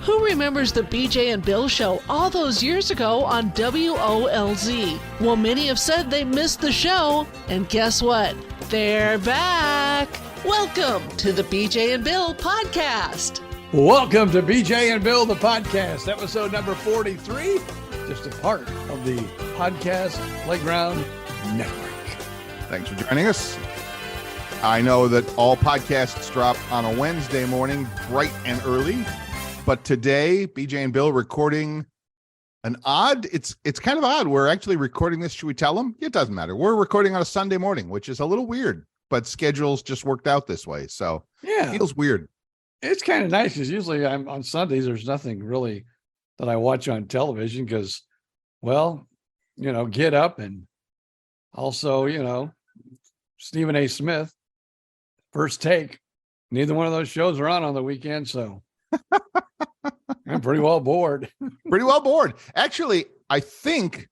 Who remembers the BJ and Bill show all those years ago on WOLZ? Well, many have said they missed the show, and guess what? They're back. Welcome to the BJ and Bill podcast. Welcome to BJ and Bill, the podcast, episode number 43, just a part of the Podcast Playground Network. Thanks for joining us. I know that all podcasts drop on a Wednesday morning, bright and early, but today, BJ and Bill recording it's kind of odd. We're actually recording this. Should we tell them? It doesn't matter. We're recording on a Sunday morning, which is a little weird, but schedules just worked out this way. So yeah, it feels weird. It's kind of nice because usually I'm on Sundays. There's nothing really that I watch on television because, well, Get Up and also, Stephen A. Smith, First Take. Neither one of those shows are on the weekend, so I'm pretty well bored. Actually, I think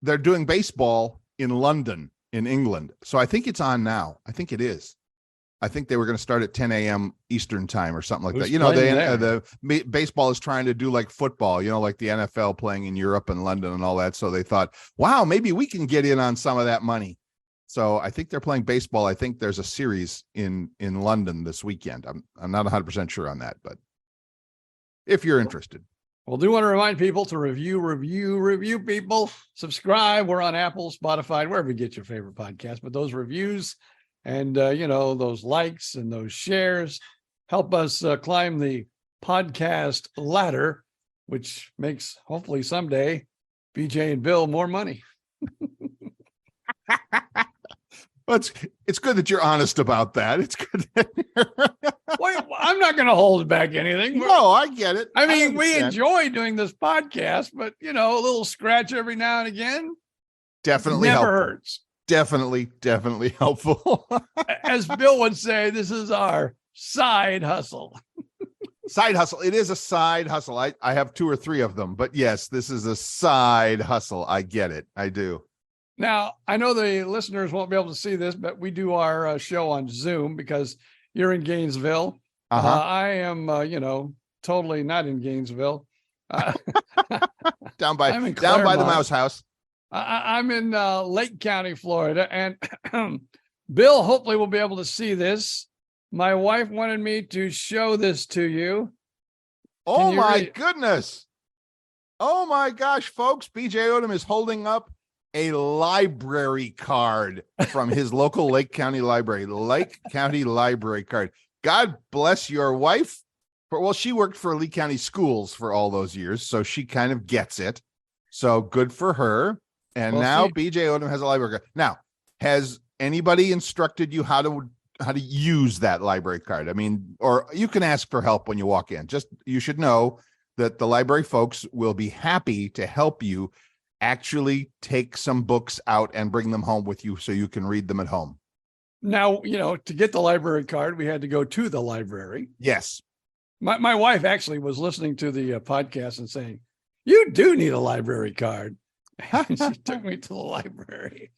they're doing baseball in London, in England. So I think it's on now. I think it is. I think they were going to start at 10 a.m. Eastern time or something like that. The baseball is trying to do like football, like the NFL playing in Europe and London and all that. So they thought, wow, maybe we can get in on some of that money. So I think they're playing baseball. I think there's a series in London this weekend. I'm not 100% sure on that, but if you're interested. Well, do want to remind people to review people, subscribe. We're on Apple, Spotify, wherever you get your favorite podcast, but those reviews and, those likes and those shares help us climb the podcast ladder, which makes hopefully someday BJ and Bill more money. Well, it's good that you're honest about that. It's good. Well, I'm not going to hold back anything. No, I get it. I mean, we enjoy doing this podcast, but a little scratch every now and again definitely never helpful. hurts. Definitely helpful. As Bill would say, this is our side hustle. Side hustle. It is a side hustle. I have 2 or 3 of them, but yes, this is a side hustle. I get it. I do. Now, I know the listeners won't be able to see this, but we do our show on Zoom because you're in Gainesville. I am, totally not in Gainesville. down by the Mouse House. I'm in Lake County, Florida, and Bill hopefully will be able to see this. My wife wanted me to show this to you. Oh my goodness. Oh my gosh, folks. BJ Odom is holding up a library card from his local Lake County library. Lake County library card. God bless your wife. She worked for Lee County Schools for all those years, so she kind of gets it. So good for her. And now BJ Odom has a library card. Now, has anybody instructed you how to use that library card? I mean, or you can ask for help when you walk in. Just, you should know that the library folks will be happy to help you actually take some books out and bring them home with you so you can read them at home. Now, to get the library card, we had to go to the library. Yes. My wife actually was listening to the podcast and saying, you do need a library card. And she took me to the library.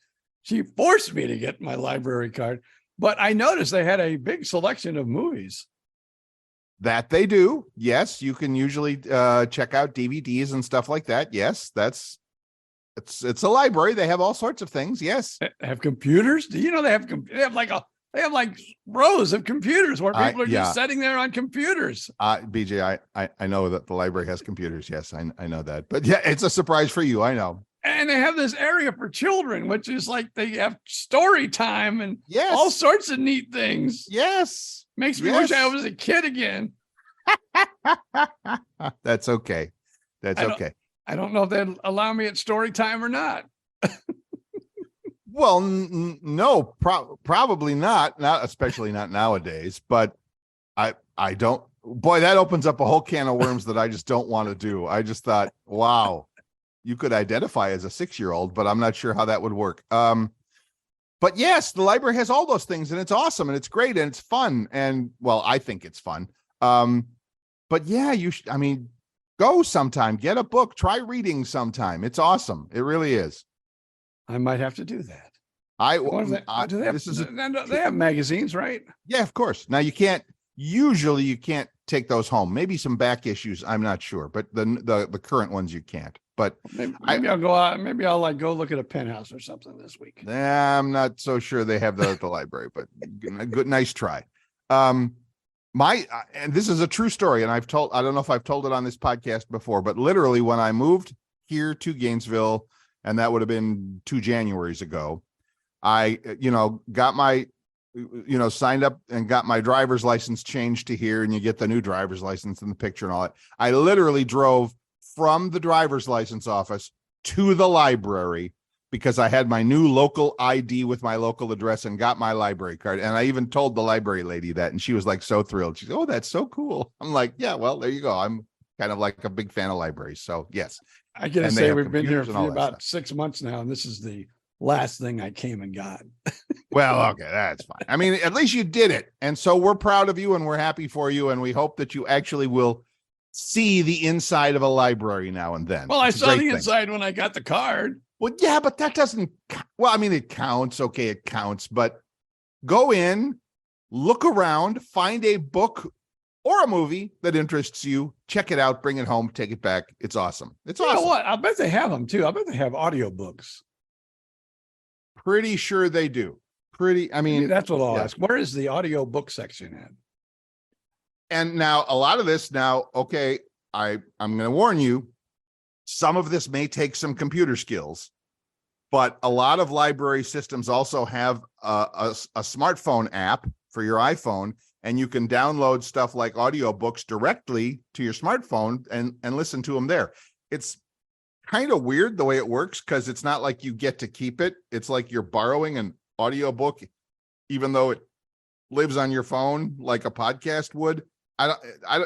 She forced me to get my library card, but I noticed they had a big selection of movies. That they do. Yes. You can usually check out DVDs and stuff like that. Yes. It's a library. They have all sorts of things. Yes. They have computers. Do you know they have like rows of computers where people are just sitting there on computers. BJ, I know that the library has computers. Yes, I know that. But yeah, it's a surprise for you. I know. And they have this area for children, which is like they have story time and all sorts of neat things. Yes. Makes me wish I was a kid again. That's okay. I don't know if they'd allow me at story time or not. Well, no, probably not, especially not nowadays. But I don't. Boy, that opens up a whole can of worms that I just don't want to do. I just thought, wow, you could identify as a 6-year-old, but I'm not sure how that would work. But yes, the library has all those things, and it's awesome, and it's great, and it's fun, and well, I think it's fun. But yeah, go sometime, get a book, try reading sometime. It's awesome. It really is. I might have to do that. They have magazines, right? Yeah, of course. Now you Usually you can't take those home. Maybe some back issues, I'm not sure, but the current ones you can't. But maybe I'll go out. Maybe I'll like go look at a penthouse or something this week. I'm not so sure they have that at the library, but nice try. And this is a true story, and I don't know if I've told it on this podcast before, but literally when I moved here to Gainesville, and that would have been 2 Januaries ago, I, got my, signed up and got my driver's license changed to here, and you get the new driver's license and the picture and all that. I literally drove from the driver's license office to the library because I had my new local ID with my local address and got my library card. And I even told the library lady that, and she was like so thrilled. She's, oh, that's so cool. I'm like, yeah, well, there you go. I'm kind of like a big fan of libraries. So yes. I gotta say, we've been here for about 6 months now, and this is the last thing I came and got. Well, okay, that's fine. I mean, at least you did it. And so we're proud of you and we're happy for you. And we hope that you actually will see the inside of a library now and then. Well, I saw the inside when I got the card. Well, yeah, but that doesn't, well, I mean, it counts. Okay, it counts, but go in, look around, find a book or a movie that interests you, check it out, bring it home, take it back. It's awesome. It's awesome. You know what? I bet they have them too. I bet they have audiobooks. Pretty sure they do. I mean, that's what I'll ask. Where is the audiobook section at? And now a lot of this okay, I'm going to warn you, some of this may take some computer skills, but a lot of library systems also have a smartphone app for your iPhone, and you can download stuff like audiobooks directly to your smartphone and listen to them there. It's kind of weird the way it works because it's not like you get to keep it. It's like you're borrowing an audiobook, even though it lives on your phone like a podcast would. I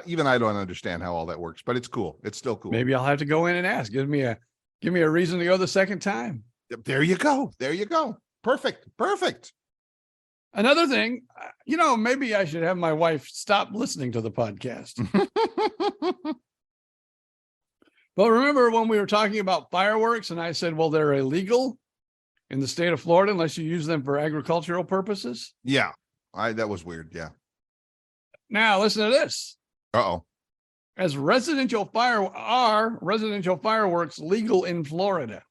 don't understand how all that works, but it's cool. It's still cool. Maybe I'll have to go in and ask. Give me a reason to go the second time. There you go. Perfect. Another thing, maybe I should have my wife stop listening to the podcast. But remember when we were talking about fireworks and I said, well, they're illegal in the state of Florida unless you use them for agricultural purposes? Yeah, that was weird. Yeah. Now listen to this. Uh-oh. Are residential fireworks legal in Florida?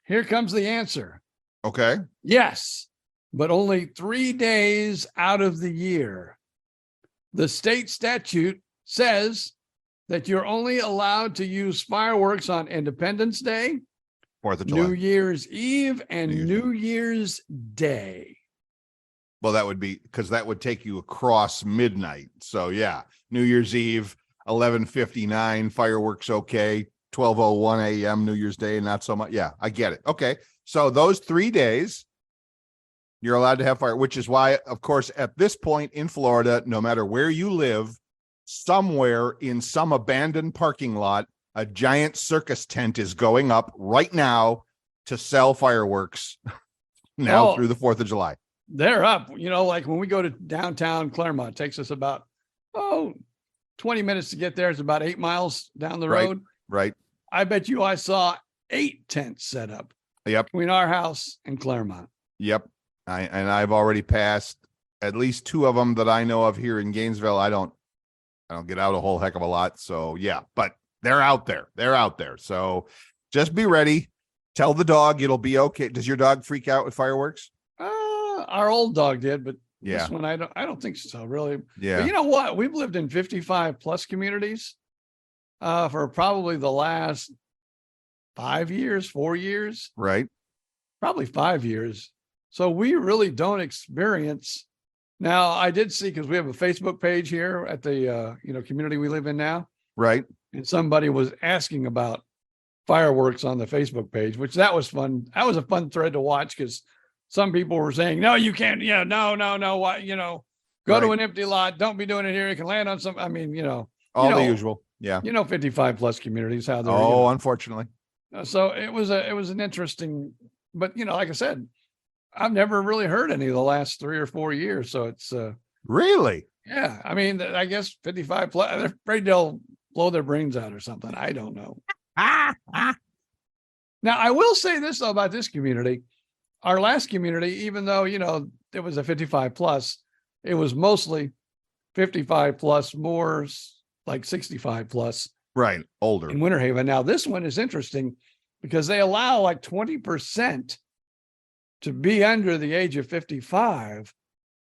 Here comes the answer. Okay. Yes, but only 3 days out of the year. The state statute says that you're only allowed to use fireworks on Independence Day, 4th of July, New Year's Eve, and New Year's Day. Well, that would be because that would take you across midnight. So yeah, New Year's Eve, 11:59, fireworks okay, 12:01 a.m. New Year's Day, not so much. Yeah, I get it. Okay, so those 3 days, you're allowed to have fire, which is why, of course, at this point in Florida, no matter where you live, somewhere in some abandoned parking lot, a giant circus tent is going up right now to sell fireworks now through the 4th of July. They're up. Like when we go to downtown Claremont, it takes us about 20 minutes to get there. It's about 8 miles down the road. Right. I bet you I saw 8 tents set up. Yep. Between our house and Claremont. Yep. I've already passed at least 2 of them that I know of here in Gainesville. I don't get out a whole heck of a lot. So yeah, but they're out there. So just be ready. Tell the dog it'll be okay. Does your dog freak out with fireworks? Our old dog did, but yeah, this one I don't think so, really. Yeah. But you know what? We've lived in 55 plus communities for probably the last 4 years. Right. Probably 5 years. So we really don't experience. Now I did see, because we have a Facebook page here at the community we live in now. Right. And somebody was asking about fireworks on the Facebook page, which that was fun. That was a fun thread to watch because some people were saying, no, you can't. Yeah, no. What, go to an empty lot. Don't be doing it here. It can land on some. I mean, all the usual. Yeah. 55 plus communities, how they're. Unfortunately. So it was an interesting, but like I said, I've never really heard any of the last 3 or 4 years. So it's really, yeah. I mean, I guess 55 plus, they're afraid they'll blow their brains out or something. I don't know. Now, I will say this though about this community. Our last community, even though, it was a 55 plus, it was mostly 55 plus, more like 65 plus. Right. Older. In Winter Haven. Now, this one is interesting because they allow like 20% to be under the age of 55,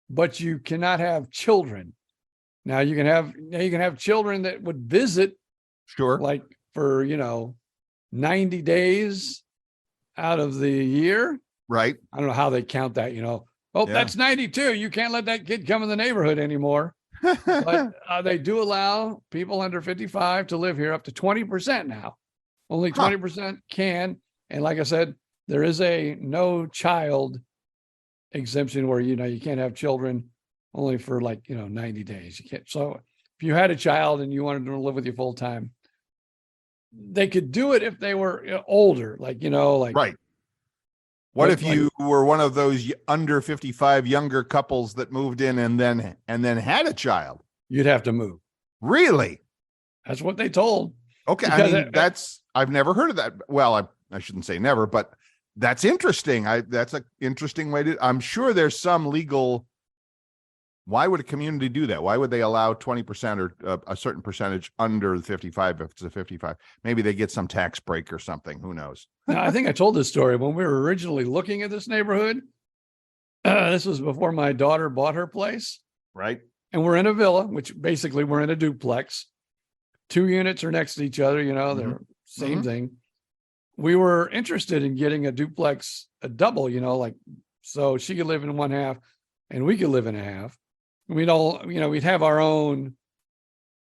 but you cannot have children. Now you can have children that would visit, Sure, like for 90 days out of the year. Right. I don't know how they count that. That's 92. You can't let that kid come in the neighborhood anymore. But they do allow people under 55 to live here up to 20% now. Only 20% can. And like I said, there is a no child exemption where, you can't have children only for 90 days. You can't. So if you had a child and you wanted to live with you full time, they could do it if they were older, right. What if you were one of those under 55 younger couples that moved in and then had a child? You'd have to move. Really? That's what they told. Okay. Because I've never heard of that. Well, I shouldn't say never, but that's interesting. That's an interesting way I'm sure there's some legal. Why would a community do that? Why would they allow 20% or a certain percentage under the 55 if it's a 55? Maybe they get some tax break or something. Who knows? Now, I think I told this story when we were originally looking at this neighborhood. This was before my daughter bought her place. Right. And we're in a villa, which basically we're in a duplex. 2 units are next to each other. They're same thing. We were interested in getting a duplex, a double, so she could live in one half and we could live in a half. We'd all, we'd have our own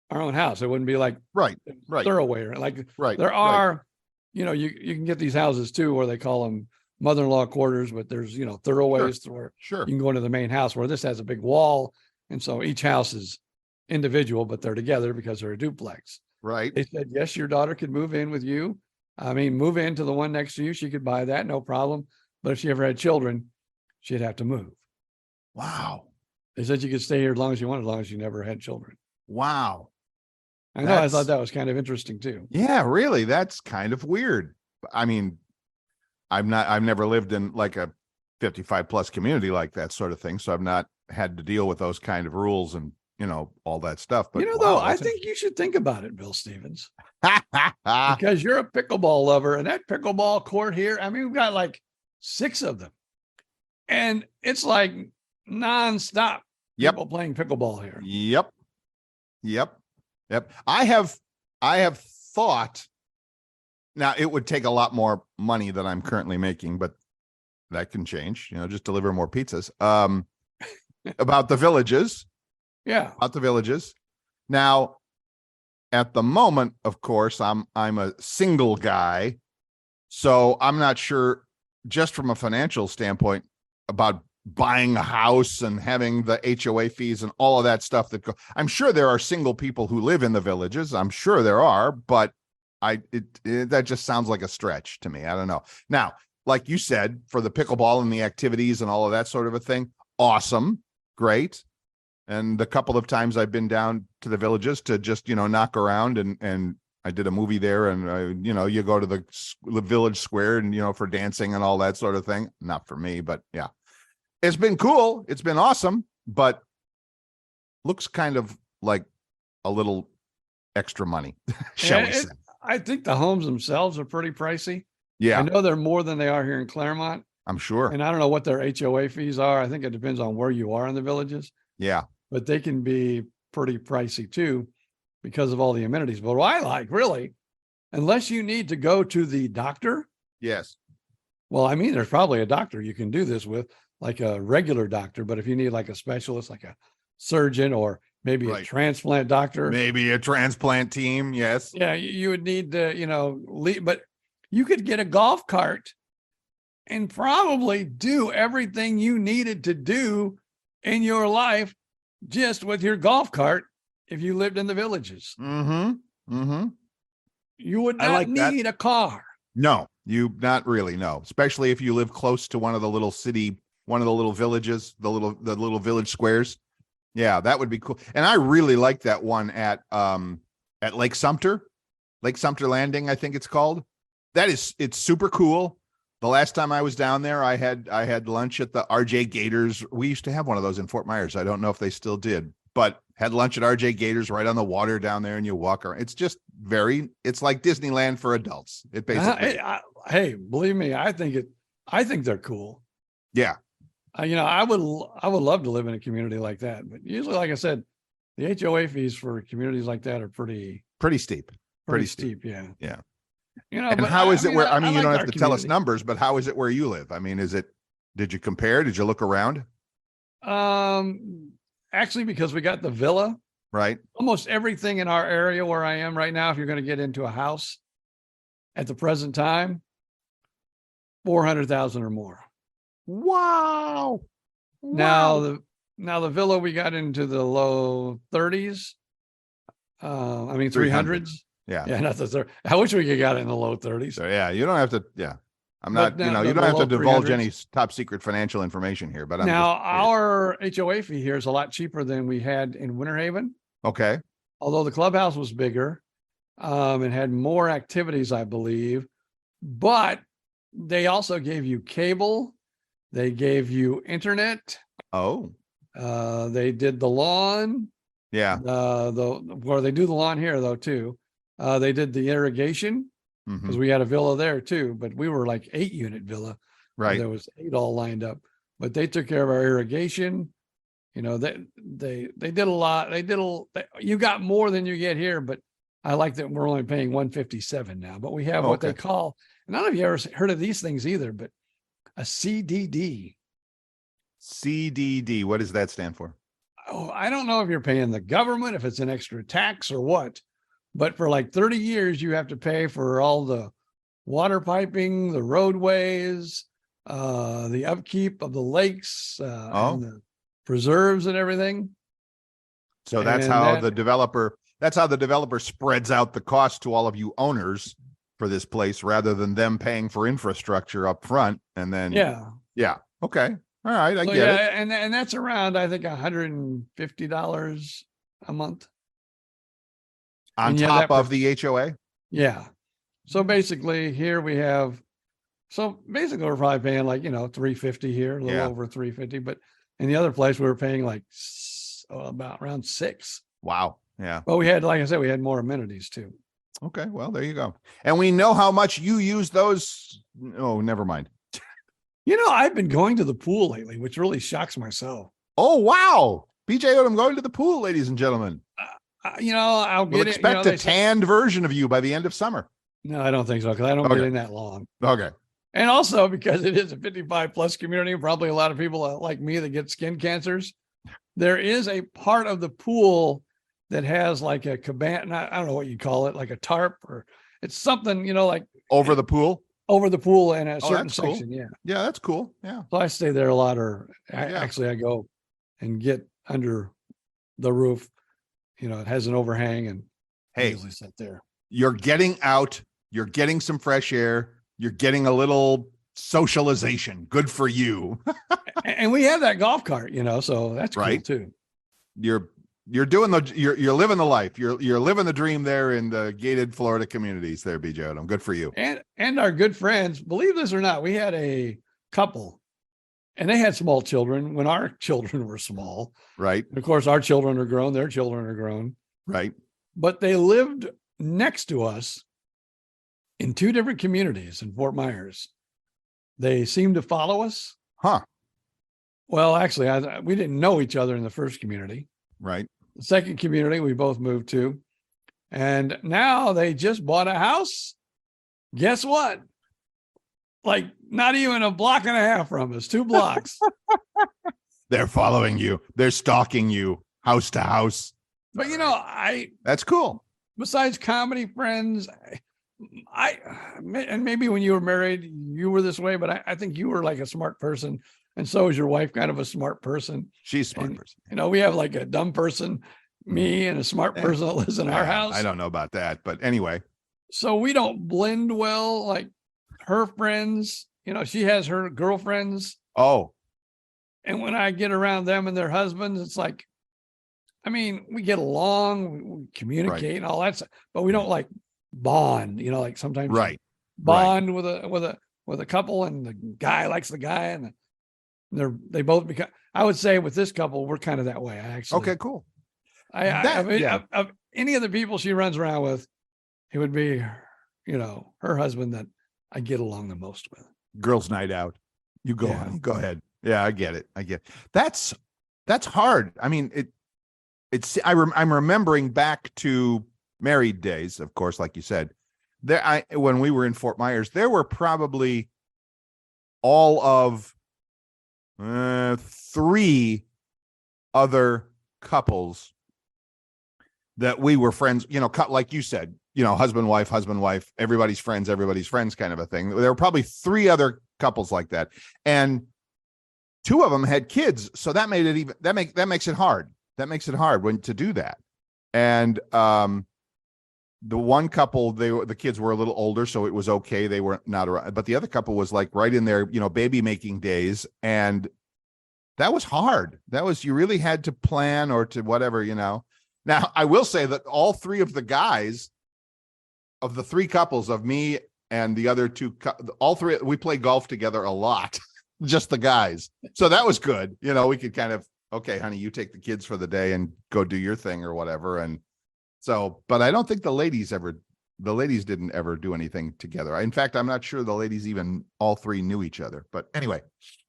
house. It wouldn't be like thoroughway. There are, you can get these houses too, where they call them mother-in-law quarters, but there's, thoroughways where you can go into the main house, where this has a big wall. And so each house is individual, but they're together because they're a duplex. Right. They said, yes, your daughter could move in with you. Move into the one next to you. She could buy that, no problem. But if she ever had children, she'd have to move. Wow. They said you could stay here as long as you wanted, as long as you never had children. Wow. I know. I thought that was kind of interesting too. Yeah, really. That's kind of weird. I've never lived in like a 55 plus community like that sort of thing. So I've not had to deal with those kind of rules and, all that stuff. But though, I think you should think about it, Bill Stevens, because you're a pickleball lover, and that pickleball court here, we've got like 6 of them, and it's like nonstop. People playing pickleball here. Yep. I have thought, now it would take a lot more money than I'm currently making, but that can change, just deliver more pizzas. About the villages. Yeah. About the villages. Now, at the moment, of course, I'm a single guy, so I'm not sure, just from a financial standpoint, about buying a house and having the HOA fees and all of that stuff that go. I'm sure there are single people who live in the villages. I'm sure there are, but that just sounds like a stretch to me. I don't know. Now, like you said, for the pickleball and the activities and all of that sort of a thing, awesome, great. And the couple of times I've been down to the villages to just, knock around and I did a movie there, and you go to the village square and, for dancing and all that sort of thing. Not for me, but yeah, it's been cool. It's been awesome, but looks kind of like a little extra money, shall we say. I think the homes themselves are pretty pricey. Yeah. I know they're more than they are here in Claremont. I'm sure. And I don't know what their HOA fees are. I think it depends on where you are in the villages. Yeah. But they can be pretty pricey too, because of all the amenities. But what I like, really, unless you need to go to the doctor. Yes. Well, there's probably a doctor you can do this with, like a regular doctor. But if you need like a specialist, like a surgeon or maybe a transplant doctor. Maybe a transplant team. Yes. Yeah, you would need to, leave. But you could get a golf cart and probably do everything you needed to do in your life just with your golf cart if you lived in the villages. You would not need a car. No, you not really. No, especially if you live close to one of the little villages, the little village squares. Yeah, that would be cool. And I really like that one at Lake Sumter Landing, I think it's called. It's super cool. The last time I was down there, I had lunch at the RJ Gators. We used to have one of those in Fort Myers. I don't know if they still did, but Had lunch at RJ Gators right on the water down there, and you walk around. It's just it's like Disneyland for adults. It basically. Hey, believe me, I think they're cool. Yeah. I would love to live in a community like that. But usually, like I said, the HOA fees for communities like that are pretty steep. Pretty steep. Yeah. Yeah. And how is it where, I mean, you don't have to tell us community. numbers, but how is it where you live? I mean, did you compare? Did you look around? Actually, because we got the villa, right? Almost everything in our area where I am right now, if you're going to get into a house at the present time, 400,000 or more. Wow. Now the villa, we got into the low 30s. 300s. Yeah. Yeah. Not the third. I wish we could got it in the low 30s. So yeah, you don't have to. Yeah. I'm not, you don't have to divulge any top secret financial information here, but our HOA fee here is a lot cheaper than we had in Winter Haven. Okay. Although the clubhouse was bigger, and had more activities, I believe, but they also gave you cable. They gave you internet. Oh. They did the lawn. Yeah. Where they do the lawn here though too. They did the irrigation. Because we had a villa there too, but we were like 8-unit villa. Right. There was 8 all lined up, but they took care of our irrigation. They did a lot. You got more than you get here, but I like that we're only paying $157 now, but we have what they call, and I don't know if you ever heard of these things either, but a CDD. CDD. What does that stand for? Oh, I don't know if you're paying the government, if it's an extra tax or what. But for like 30 years, you have to pay for all the water piping, the roadways, the upkeep of the lakes, and the preserves and everything. So that's how the developer spreads out the cost to all of you owners for this place, rather than them paying for infrastructure up front. And then, yeah. Okay. All right. I get it. And that's around, I think, $150 a month. On top of the HOA? Yeah. So basically here we have, we're probably paying like, $350 here, a little over $350, but in the other place we were paying like about around $6. Wow. Yeah. But we had, like I said, we had more amenities too. Okay. Well, there you go. And we know how much you use those. Oh, never mind. I've been going to the pool lately, which really shocks myself. Oh, wow. BJ Odom going to the pool, ladies and gentlemen. We'll expect a tanned version of you by the end of summer. No, I don't think so, because I don't get in that long. Okay. And also because it is a 55 plus community, probably a lot of people like me that get skin cancers. There is a part of the pool that has like a cabana. I don't know what you call it, like a tarp, or it's something, like over the pool in a certain section. Cool. Yeah. That's cool. Yeah. So I stay there a lot, or actually I go and get under the roof. It has an overhang, and I usually sit there. You're getting out, you're getting some fresh air, you're getting a little socialization. Good for you. And we have that golf cart, so that's cool too. You're doing you're living the life. You're living the dream there in the gated Florida communities there, BJ Odom. Good for you. And our good friends, believe this or not, we had a couple. And they had small children when our children were small. Right. Of course, our children are grown. Their children are grown. Right. But they lived next to us in 2 different communities in Fort Myers. They seemed to follow us. Huh. Well, actually, we didn't know each other in the first community. Right. The second community we both moved to. And now they just bought a house. Guess what? Like not even a block and a half from us, 2 blocks. They're following you. They're stalking you house to house. But that's cool. Besides comedy friends, and maybe when you were married, you were this way, but I think you were like a smart person. And so is your wife, kind of a smart person. She's a smart person. We have like a dumb person, me, and a smart person that lives in our house. I don't know about that, but anyway. So we don't blend well. Like her friends, she has her girlfriends. Oh. And when I get around them and their husbands, it's like, we get along, we communicate and all that stuff, but we don't like bond, like sometimes bond with a couple, and the guy likes the guy, and they both become, I would say with this couple, we're kind of that way. Okay, cool. I mean, of any of the people she runs around with, it would be, her husband that I get along the most with. Girls' night out. You go on. You go ahead. Yeah, I get it. That's hard. I mean, I'm remembering back to married days, of course, like you said. When we were in Fort Myers, there were probably all of 3 other couples that we were friends, like you said, husband, wife, everybody's friends kind of a thing. There were probably 3 other couples like that. And 2 of them had kids. So that made it that makes it hard. That makes it hard to do that. And, the one couple, the kids were a little older, so it was okay. They were not around, but the other couple was like right in their, baby making days. And that was hard. You really had to plan or to whatever, Now, I will say that all 3 of the guys of the 3 couples of me and the other 2, all 3, we play golf together a lot, just the guys. So that was good. We could kind of, okay, honey, you take the kids for the day and go do your thing or whatever. And so, but I don't think the ladies didn't ever do anything together. In fact, I'm not sure the ladies even all 3 knew each other. But anyway,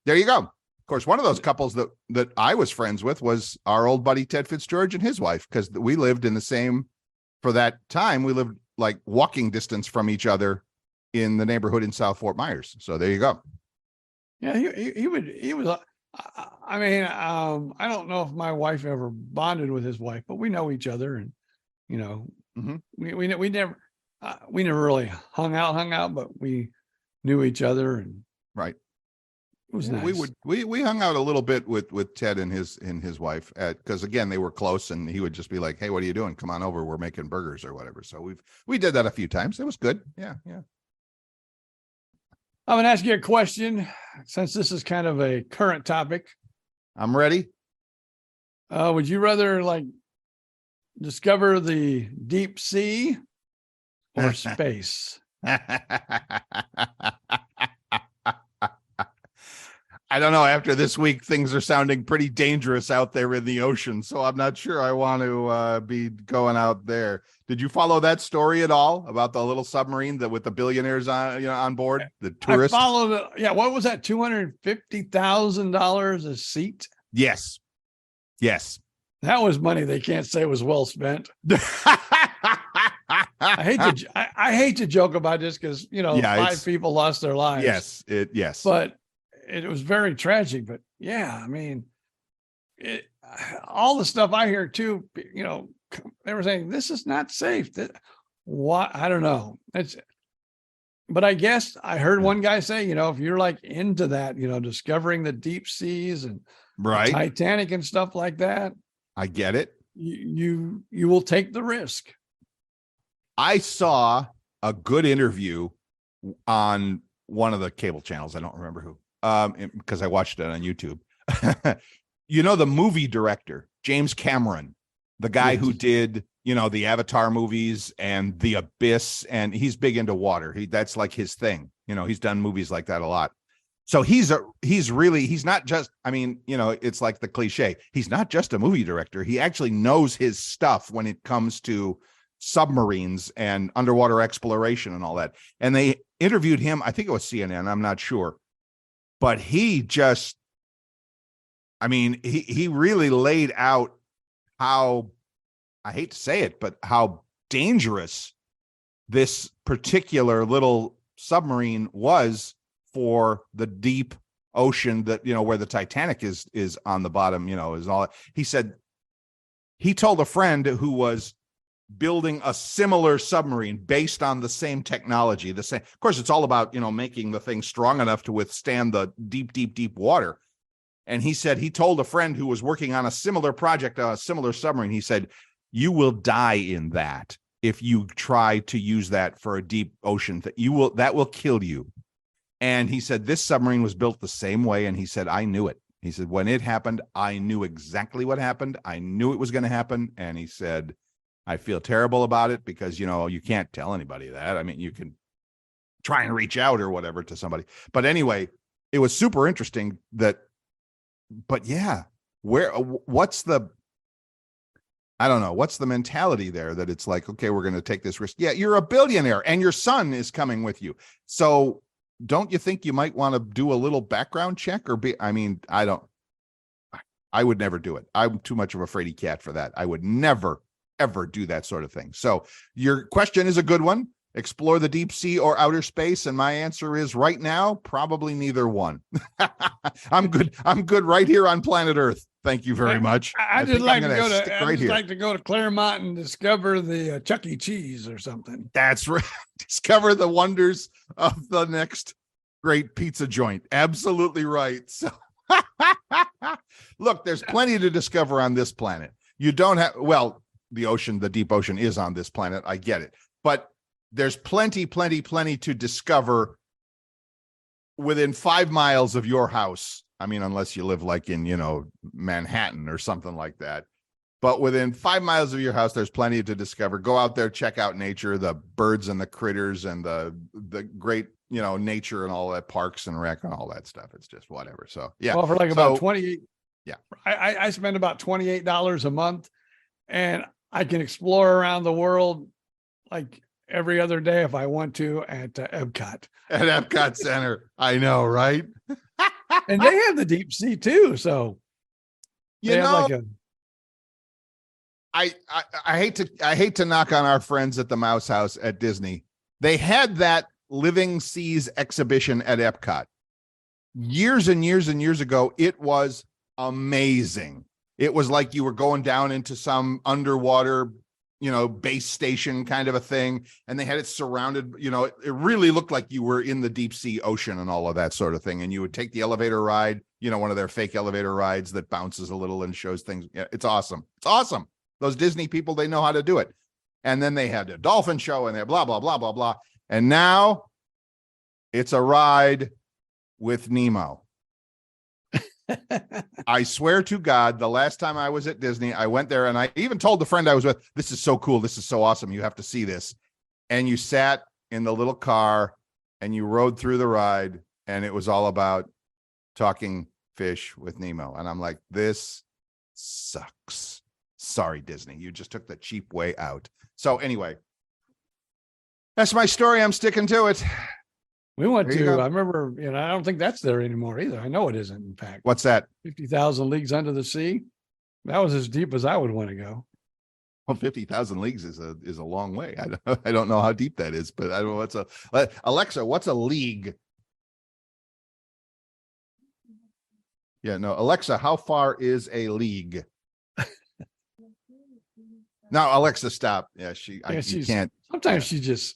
there you go. Of course, one of those couples that I was friends with was our old buddy Ted Fitzgeorge and his wife, because we lived in the same, for that time, we lived like walking distance from each other in the neighborhood in South Fort Myers. So there you go. Yeah, he was. I mean, I don't know if my wife ever bonded with his wife, but we know each other, and Mm-hmm. we never really hung out, but we knew each other, and right. It was nice. We hung out a little bit with Ted and his wife, because again, they were close, and he would just be like, "Hey, what are you doing? Come on over. We're making burgers or whatever." So we did that a few times. It was good. Yeah. I'm going to ask you a question, since this is kind of a current topic. I'm ready. Would you rather discover the deep sea or space? I don't know. After this week, things are sounding pretty dangerous out there in the ocean, so I'm not sure I want to be going out there. Did you follow that story at all about the little submarine with the billionaires on board, the tourists? I followed it. Yeah, what was that? $250,000 a seat. Yes. That was money they can't say was well spent. I hate to joke about this because 5 people lost their lives. Yes. But it was very tragic. But yeah, I mean, all the stuff I hear too. They were saying this is not safe. I don't know. But I guess I heard one guy say, if you're into that, discovering the deep seas and right, Titanic and stuff like that. I get it. You will take the risk. I saw a good interview on one of the cable channels. I don't remember who, because I watched it on YouTube. The movie director, James Cameron, the guy who did, the Avatar movies and The Abyss, and he's big into water. That's like his thing. He's done movies like that a lot. So he's not just, it's like the cliche. He's not just a movie director. He actually knows his stuff when it comes to submarines and underwater exploration and all that. And they interviewed him. I think it was CNN. I'm not sure, but he really laid out how, I hate to say it, but how dangerous this particular little submarine was for the deep ocean that, where the Titanic is on the bottom, is all. He said he told a friend who was building a similar submarine based on the same technology, the same. Of course, it's all about, making the thing strong enough to withstand the deep water. And he said he told a friend who was working on a similar project, a similar submarine, he said, you will die in that if you try to use that for a deep ocean. That will kill you. And he said this submarine was built the same way. And he said, I knew it. He said, when it happened, I knew exactly what happened. I knew it was going to happen. And he said, I feel terrible about it because, you can't tell anybody that. I mean, you can try and reach out or whatever to somebody. But anyway, it was super interesting but yeah, what's the I don't know. What's the mentality there that it's like, okay, we're going to take this risk. Yeah, you're a billionaire and your son is coming with you. So don't you think you might want to do a little background check I would never do it. I'm too much of a fraidy cat for that. I would never, ever do that sort of thing. So your question is a good one. Explore the deep sea or outer space. And my answer is right now, probably neither one. I'm good. I'm good right here on planet Earth. Thank you very much. I'd just like to go to Claremont and discover the Chuck E. Cheese or something. That's right. Discover the wonders of the next great pizza joint. Absolutely right. So look, there's plenty to discover on this planet. You don't have, well, the deep ocean is on this planet. I get it. But there's plenty to discover within 5 miles of your house. I mean, unless you live like in, Manhattan or something like that. But within 5 miles of your house, there's plenty to discover. Go out there, check out nature, the birds and the critters and the great, nature and all that, parks and rec and all that stuff. It's just whatever. So, yeah. Well, for like about 28. Yeah. I spend about $28 a month and I can explore around the world like every other day if I want to at Epcot. At Epcot Center. I know, right? And they have the deep sea too. So I hate to knock on our friends at the Mouse House at Disney. They had that Living Seas exhibition at Epcot years and years and years ago. It was amazing. It was like you were going down into some underwater, base station kind of a thing. And they had it surrounded, it really looked like you were in the deep sea ocean and all of that sort of thing. And you would take the elevator ride, one of their fake elevator rides that bounces a little and shows things. Yeah, it's awesome. It's awesome. Those Disney people, they know how to do it. And then they had a dolphin show and they're blah, blah, blah, blah, blah. And now it's a ride with Nemo. I swear to God, the last time I was at Disney, I went there and I even told the friend I was with, this is so cool. This is so awesome. You have to see this. And you sat in the little car and you rode through the ride and it was all about talking fish with Nemo. And I'm like, this sucks. Sorry, Disney. You just took the cheap way out. So anyway, that's my story. I'm sticking to it. We went to, I remember, I don't think that's there anymore either. I know it isn't, in fact. What's that? 50,000 Leagues Under the Sea. That was as deep as I would want to go. Well, 50,000 leagues is a long way. I don't know how deep that is, but I don't know Alexa, what's a league? Yeah, no, Alexa, how far is a league? Now, Alexa, stop. Yeah, she can't. Sometimes she just.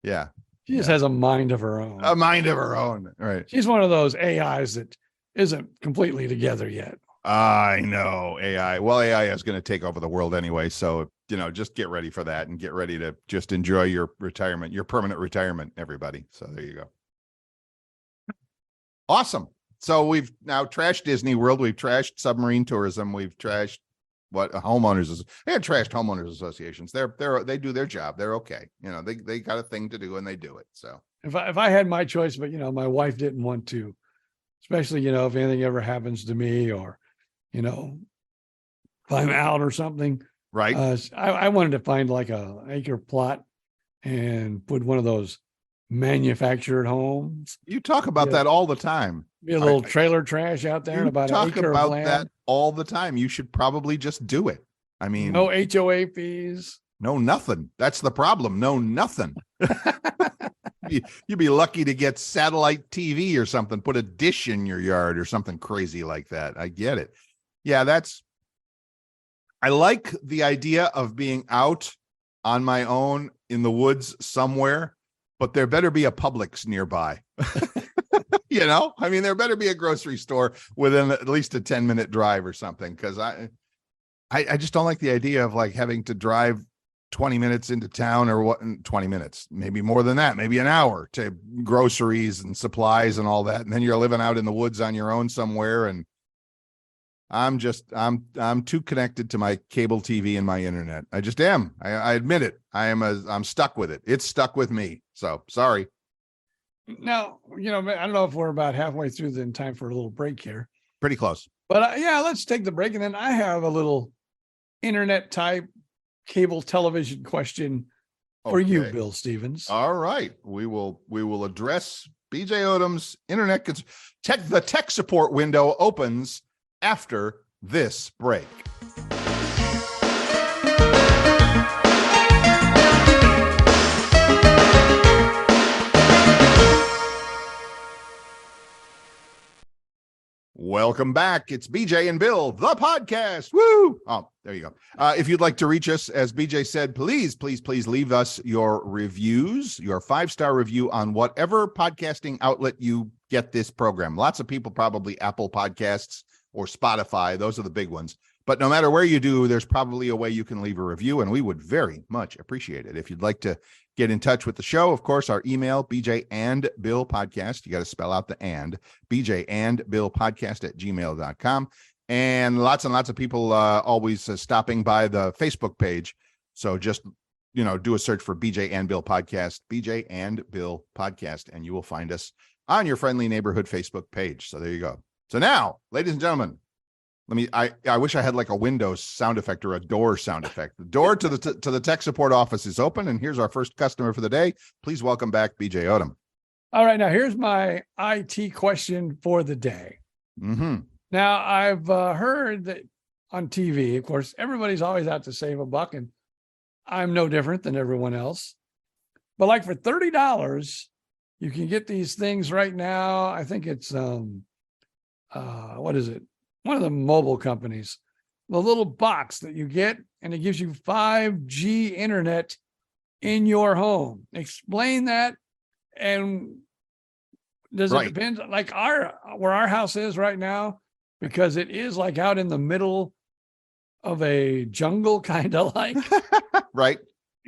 Yeah. She just has a mind of her own. A mind of her own. Right. She's one of those AIs that isn't completely together yet. I know AI. Well, AI is going to take over the world anyway. So, just get ready for that and get ready to just enjoy your retirement, your permanent retirement, everybody. So there you go. Awesome. So we've now trashed Disney World. We've trashed submarine tourism. We've trashed what homeowners they had trashed homeowners associations. They do their job. They're okay. They got a thing to do and they do it. So if I had my choice, but my wife didn't want to, especially if anything ever happens to me or if I'm out or something, right? I wanted to find like a acre plot and put one of those manufactured homes. You talk about that all the time. Be a little trailer trash out there and about an acre of land. That all the time. You should probably just do it. I mean, no HOA fees. No, nothing. That's the problem. No, nothing. You'd be lucky to get satellite TV or something, put a dish in your yard or something crazy like that. I get it. Yeah, I like the idea of being out on my own in the woods somewhere, but there better be a Publix nearby. I mean, there better be a grocery store within at least a 10-minute drive or something. Cause I just don't like the idea of like having to drive 20 minutes into town or 20 minutes, maybe more than that, maybe an hour to groceries and supplies and all that. And then you're living out in the woods on your own somewhere. And I'm too connected to my cable TV and my internet. I just am. I admit it. I'm stuck with it. It's stuck with me. So sorry. Now, I don't know if we're about halfway through in time for a little break here. Pretty close. But let's take the break. And then I have a little internet type cable television question for you, Bill Stevens. All right. We will address BJ Odom's internet. The tech support window opens after this break. Welcome back. It's BJ and Bill, the podcast. Woo! Oh, there you go. If you'd like to reach us, as BJ said, please leave us your reviews, your 5-star review on whatever podcasting outlet you get this program. Lots of people probably Apple Podcasts or Spotify. Those are the big ones. But no matter where you do, there's probably a way you can leave a review, and we would very much appreciate it. If you'd like to get in touch with the show, of course, our email, BJ and Bill Podcast. You got to spell out the and, BJ and Bill Podcast @gmail.com. And lots of people always stopping by the Facebook page. So just, do a search for BJ and Bill Podcast, BJ and Bill Podcast, and you will find us on your friendly neighborhood Facebook page. So there you go. So now, ladies and gentlemen, I wish I had like a Windows sound effect or a door sound effect. The door to the tech support office is open, and here's our first customer for the day. Please welcome back BJ Odom. All right, now here's my IT question for the day. Mm-hmm. Now I've heard that on TV, of course, everybody's always out to save a buck, and I'm no different than everyone else. But like for $30, you can get these things right now. I think it's what is it? One of the mobile companies, the little box that you get, and it gives you 5G internet in your home. Explain that. And does it depend, like where our house is right now, because it is like out in the middle of a jungle, kind of like, right.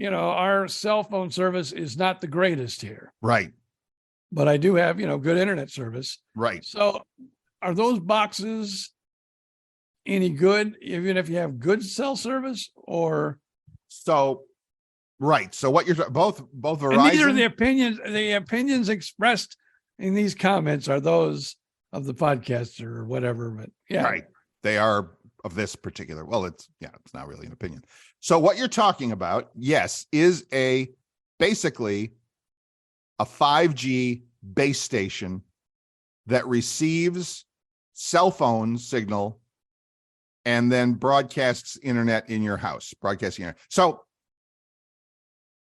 Our cell phone service is not the greatest here. Right. But I do have, good internet service. Right. So are those boxes any good, even if you have good cell service? Or so what you're both Verizon, and these are the opinions expressed in these comments are those of the podcaster or whatever, but yeah, right, they are of this particular, it's not really an opinion. So what you're talking about, yes, is basically a 5G base station that receives cell phone signal and then broadcasts internet in your house, broadcasting internet. So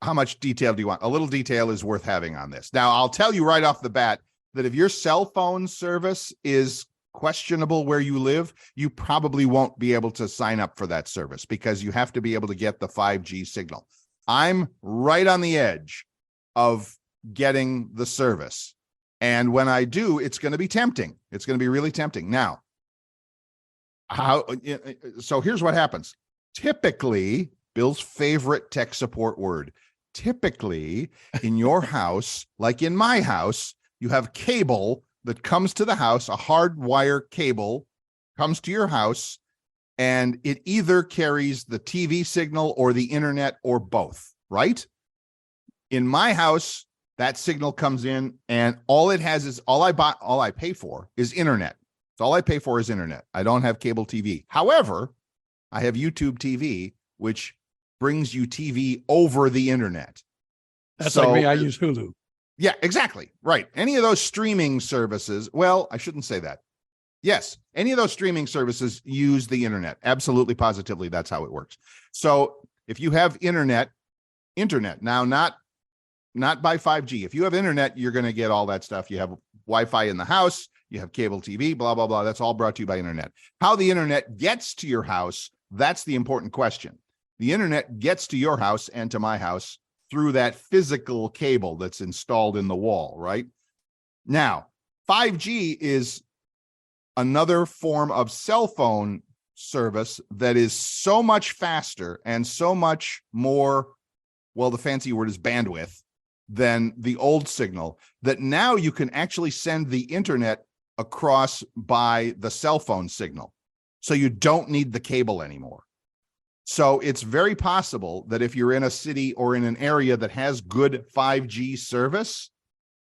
how much detail do you want? A little detail is worth having on this. Now, I'll tell you right off the bat that if your cell phone service is questionable where you live, you probably won't be able to sign up for that service because you have to be able to get the 5G signal. I'm right on the edge of getting the service. And when I do, it's going to be tempting. It's going to be really tempting. Now, so here's what happens. Typically, Bill's favorite tech support word, typically in your house, like in my house, you have cable that comes to the house, a hardwire cable comes to your house, and it either carries the TV signal or the internet or both, right? In my house, that signal comes in and all it has is all I pay for is internet. So all I pay for is internet. I don't have cable TV. However, I have YouTube TV, which brings you TV over the internet. That's like me. I use Hulu. Yeah, exactly. Right. Any of those streaming services. Well, I shouldn't say that. Yes. Any of those streaming services use the internet. Absolutely, positively. That's how it works. So if you have internet now, not by 5G. If you have internet, you're going to get all that stuff. You have Wi-Fi in the house, you have cable TV, blah, blah, blah. That's all brought to you by internet. How the internet gets to your house, that's the important question. The internet gets to your house and to my house through that physical cable that's installed in the wall, right? Now, 5G is another form of cell phone service that is so much faster and so much more, well, the fancy word is bandwidth, than the old signal, that now you can actually send the internet across by the cell phone signal. So you don't need the cable anymore. So it's very possible that if you're in a city or in an area that has good 5G service,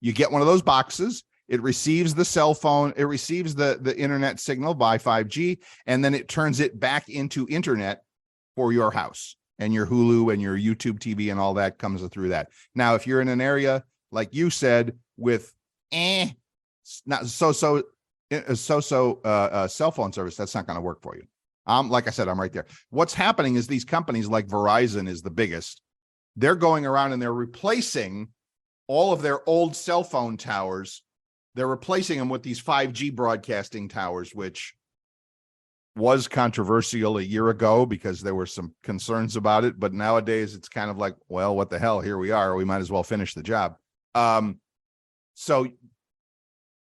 you get one of those boxes, it receives the cell phone, it receives the internet signal by 5G, and then it turns it back into internet for your house, and your Hulu and your YouTube TV and all that comes through that. Now, if you're in an area, like you said, with not cell phone service, that's not going to work for you. Like I said, I'm right there. What's happening is these companies like Verizon is the biggest. They're going around and they're replacing all of their old cell phone towers. They're replacing them with these 5G broadcasting towers, which was controversial a year ago because there were some concerns about it. But nowadays it's kind of like, well, what the hell? Here we are. We might as well finish the job. So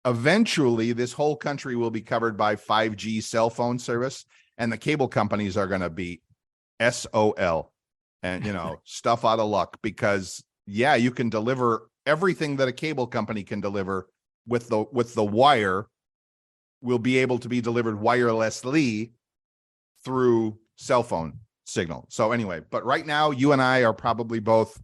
eventually this whole country will be covered by 5G cell phone service, and the cable companies are going to be SOL and, stuff out of luck, because you can deliver everything that a cable company can deliver with the wire will be able to be delivered wirelessly through cell phone signal. So anyway, but right now you and I are probably both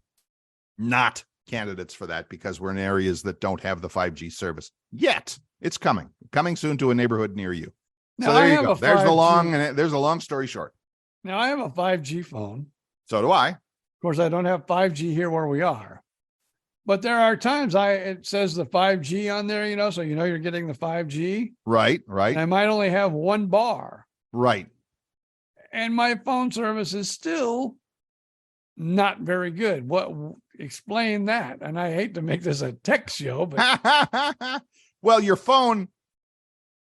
not candidates for that because we're in areas that don't have the 5G service yet. It's coming soon to a neighborhood near you. Now, so there you go. There's the long story short. Now I have a 5G phone. So do I. Of course, I don't have 5G here where we are, but there are times it says the 5G on there, so you're getting the 5G. Right. And I might only have one bar. Right. And my phone service is still not very good. Explain that? And I hate to make this a tech show, but well, your phone,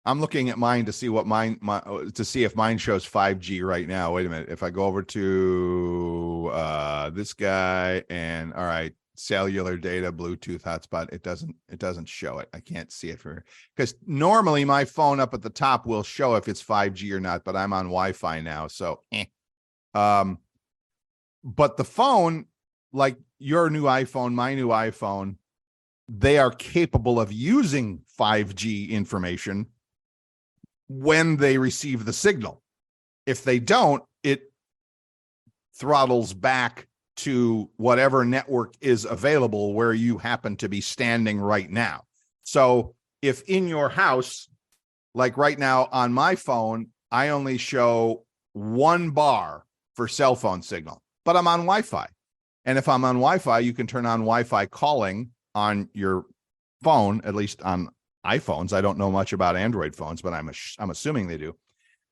I'm looking at mine to see what to see if mine shows 5G right now. Wait a minute. If I go over to this guy and all right, cellular data, Bluetooth hotspot, it doesn't show it. I can't see it because normally my phone up at the top will show if it's 5G or not, but I'm on Wi-Fi now. So, but the phone, like your new iPhone, my new iPhone, they are capable of using 5G information when they receive the signal. If they don't, it throttles back to whatever network is available where you happen to be standing right now. So if in your house, like right now on my phone, I only show one bar for cell phone signal, but I'm on Wi-Fi. And if I'm on Wi-Fi, you can turn on Wi-Fi calling on your phone, at least on iPhones. I don't know much about Android phones, but I'm assuming they do.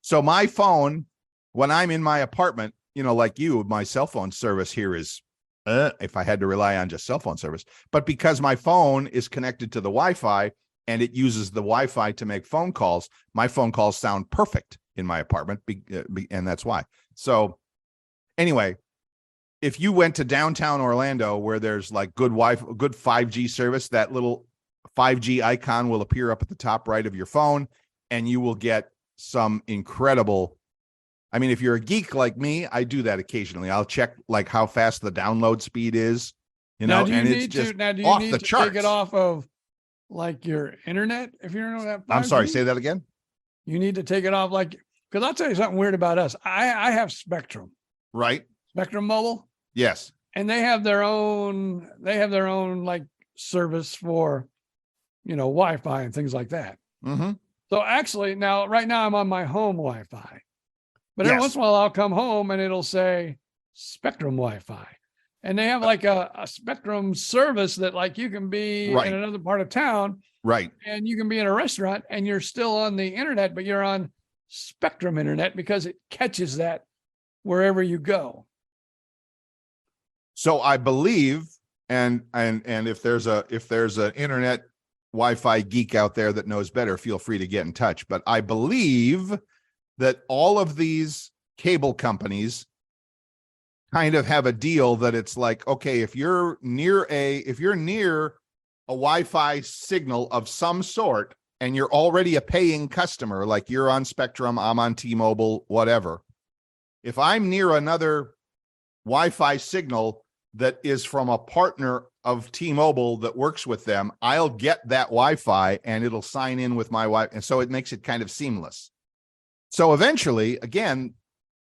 So my phone, when I'm in my apartment, like you, my cell phone service here is, if I had to rely on just cell phone service, but because my phone is connected to the Wi-Fi and it uses the Wi-Fi to make phone calls, my phone calls sound perfect in my apartment, and that's why. So anyway, if you went to downtown Orlando where there's like good 5G service, that little 5G icon will appear up at the top right of your phone, and you will get some incredible. I mean, if you're a geek like me, I do that occasionally. I'll check like how fast the download speed is, and it's just off the charts. Take it off of like your internet if you don't have 5G? I'm sorry, say that again. You need to take it off because I'll tell you something weird about us. I have Spectrum. Right. Spectrum Mobile. Yes. And they have their own like service for, Wi-Fi and things like that. Mm-hmm. So actually right now I'm on my home Wi-Fi, but every once in a while I'll come home and it'll say Spectrum Wi-Fi, and they have like a Spectrum service that like you can be in another part of town. Right. And you can be in a restaurant and you're still on the internet, but you're on Spectrum internet because it catches that wherever you go. So I believe, and if there's an internet Wi-Fi geek out there that knows better, feel free to get in touch. But I believe that all of these cable companies kind of have a deal that it's like, okay, if you're near a Wi-Fi signal of some sort and you're already a paying customer, like you're on Spectrum, I'm on T-Mobile, whatever. If I'm near another Wi-Fi signal that is from a partner of T-Mobile that works with them, I'll get that Wi-Fi and it'll sign in with my Wi-Fi. And so it makes it kind of seamless. So eventually, again,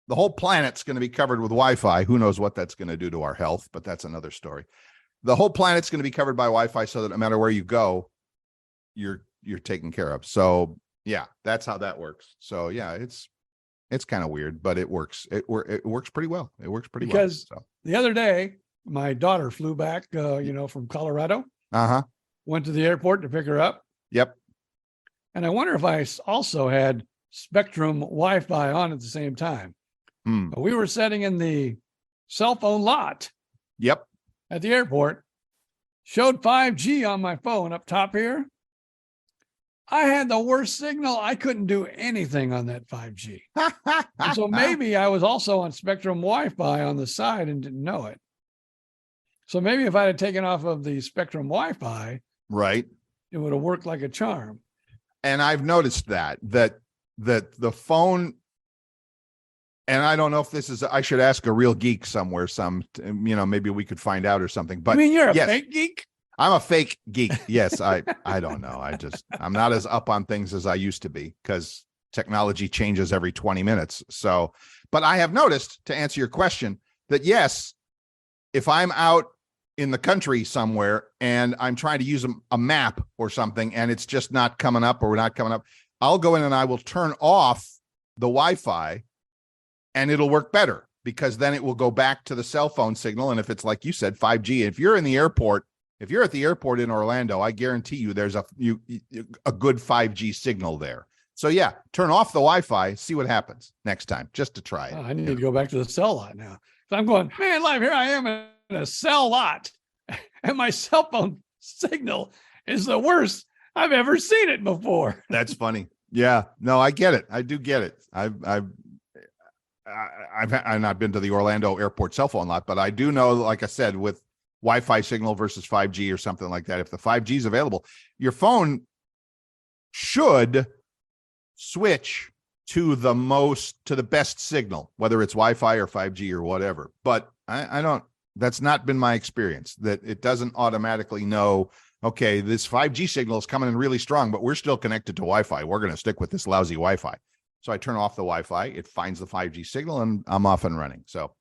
the whole planet's going to be covered with Wi-Fi. Who knows what that's going to do to our health, but that's another story. The whole planet's going to be covered by Wi-Fi so that no matter where you go, you're taken care of. So yeah, that's how that works. So yeah, It's kind of weird, but it works. It works pretty well. It works pretty because well. So. The other day, my daughter flew back, from Colorado. Went to the airport to pick her up. Yep. And I wonder if I also had Spectrum Wi-Fi on at the same time. We were sitting in the cell phone lot. Yep. At the airport. Showed 5G on my phone up top here. I had the worst signal. I couldn't do anything on that 5G. So maybe I was also on Spectrum Wi-Fi on the side and didn't know it. So maybe if I had taken off of the Spectrum Wi-Fi, right, it would have worked like a charm. And I've noticed that the phone, and I don't know if this is, I should ask a real geek somewhere, maybe we could find out or something. But I mean, you're a fake geek? I'm a fake geek. Yes, I don't know. I'm not as up on things as I used to be because technology changes every 20 minutes. So, but I have noticed, to answer your question, that yes, if I'm out in the country somewhere and I'm trying to use a map or something and it's just not coming up or not coming up, I'll go in and I will turn off the Wi-Fi and it'll work better because then it will go back to the cell phone signal. And if it's like you said, 5G, if you're at the airport in Orlando, I guarantee you there's a good 5G signal there. So yeah, turn off the Wi-Fi, see what happens next time, just to try it. I need to go back to the cell lot now. So I'm going, man, live here I am in a cell lot, and my cell phone signal is the worst I've ever seen it before. That's funny. Yeah, no, I get it. I do get it. I've not been to the Orlando airport cell phone lot, but I do know, like I said, with Wi-Fi signal versus 5G or something like that, if the 5G is available, your phone should switch to the best signal, whether it's Wi-Fi or 5G or whatever. But I don't, that's not been my experience, that it doesn't automatically know, okay, this 5G signal is coming in really strong, but we're still connected to Wi-Fi. We're going to stick with this lousy Wi-Fi. So I turn off the Wi-Fi, it finds the 5G signal, and I'm off and running. So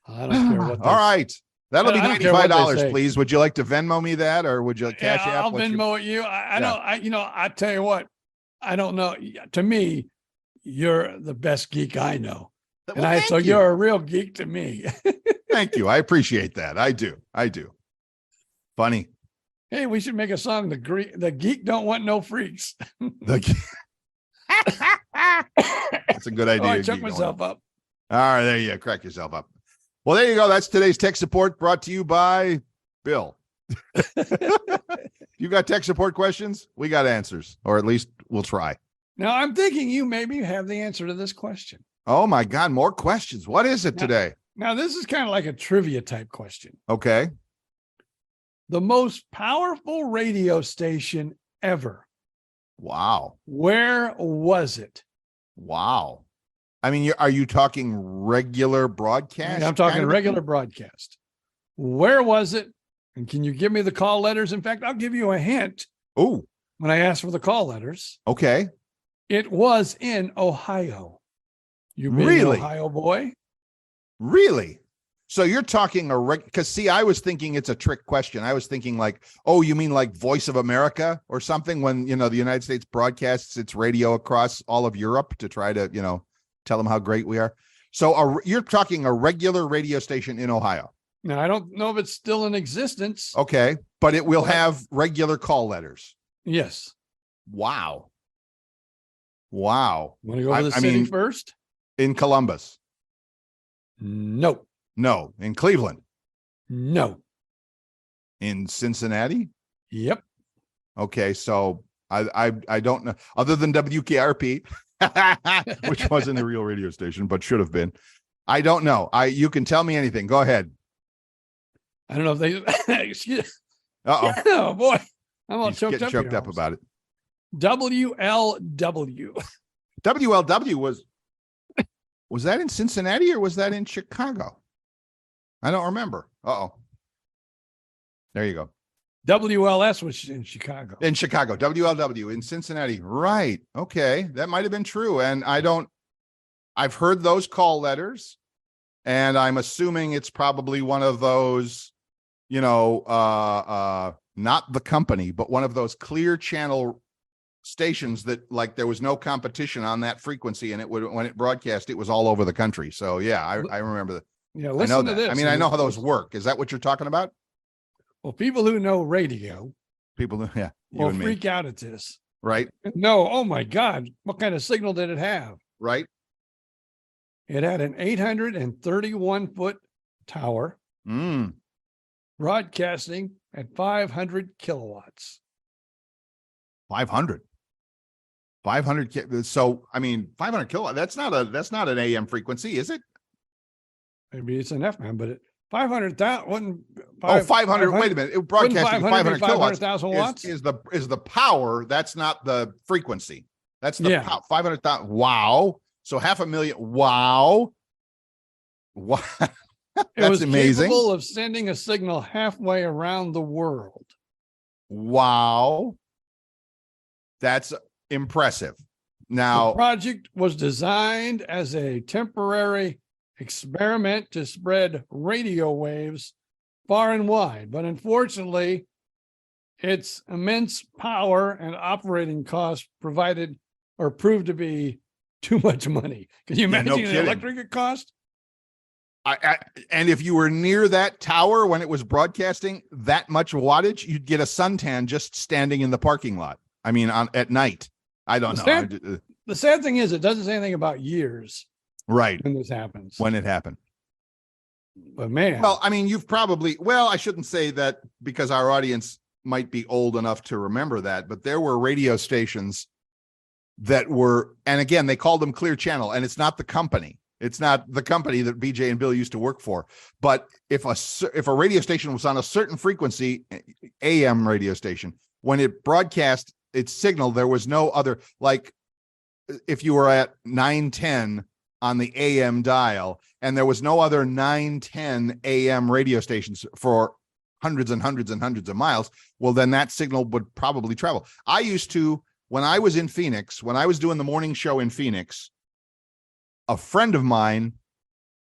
I don't care what. All right. That'll be $95, please. Would you like to Venmo me that, or would you Cash App? I'll Venmo you. I tell you what, I don't know. To me, you're the best geek I know. Well, you're a real geek to me. Thank you. I appreciate that. I do. Funny. Hey, we should make a song. The geek don't want no freaks. That's a good idea. I took myself up. All right, there you go. Crack yourself up. Well, there you go. That's today's tech support brought to you by Bill. You got tech support questions? We got answers, or at least we'll try. Now, I'm thinking you maybe have the answer to this question. Oh, my God. More questions. What is it today? Now, this is kind of like a trivia type question. Okay. The most powerful radio station ever. Wow. Where was it? Wow. I mean, are you talking regular broadcast? I'm talking regular broadcast. Where was it? And can you give me the call letters? In fact, I'll give you a hint. Oh. When I ask for the call letters. Okay. It was in Ohio. You being really? An Ohio boy? Really? So you're talking because see, I was thinking it's a trick question. I was thinking like, oh, you mean like Voice of America or something when, the United States broadcasts its radio across all of Europe to try to, tell them how great we are. So you're talking a regular radio station in Ohio. Now, I don't know if it's still in existence. Okay. But it will have regular call letters. Yes. Wow. Want to go to the city first? In Columbus. No. No. In Cleveland. No. In Cincinnati. Yep. Okay. So I don't know, other than WKRP, which wasn't a real radio station, but should have been. I don't know. You can tell me anything. Go ahead. I don't know if they, excuse. Uh-oh. Oh boy. I'm all choked up about it. WLW. WLW was that in Cincinnati or was that in Chicago? I don't remember. Uh-oh. There you go. WLS was in Chicago. In Chicago. WLW in Cincinnati. Right. Okay. That might have been true. And I've heard those call letters, and I'm assuming it's probably one of those, not the company, but one of those clear channel stations that like there was no competition on that frequency, and it would when it broadcast, it was all over the country. So yeah, I remember that. Yeah, I listen know to that. this. I mean, I know how those work. Is that what you're talking about? Well, people who know radio People who, yeah, you will and me, freak out at this. right? No, oh my God, what kind of signal did it have? Right. It had an 831-foot tower broadcasting at 500 kilowatts. 500. So, I mean, 500 kilowatt. That's not an AM frequency, is it? Maybe it's an FM, but it 500,000. 500. Wait a minute. It broadcasting 500 kilowatts 500,000 watts is the power. That's not the frequency. That's the 500,000. Wow. So 500,000. Wow. Wow. That's amazing. Capable of sending a signal halfway around the world. Wow. That's impressive. Now, the project was designed as a temporary experiment to spread radio waves far and wide, but unfortunately, its immense power and operating costs proved to be too much money. Can you imagine the electric it cost? And if you were near that tower when it was broadcasting that much wattage, you'd get a suntan just standing in the parking lot. I mean, at night. I don't know. The sad thing is, it doesn't say anything about years. Right. When this happens. When it happened. But man. Well, I mean, I shouldn't say that because our audience might be old enough to remember that, but there were radio stations that were, and again, they called them Clear Channel, and it's not the company. It's not the company that BJ and Bill used to work for. But if a radio station was on a certain frequency, AM radio station, when it broadcast its signal, there was no other, like if you were at 910 on the AM dial, and there was no other 910 AM radio stations for hundreds and hundreds and hundreds of miles, well, then that signal would probably travel. I used to, when I was in Phoenix, when I was doing the morning show in Phoenix, a friend of mine,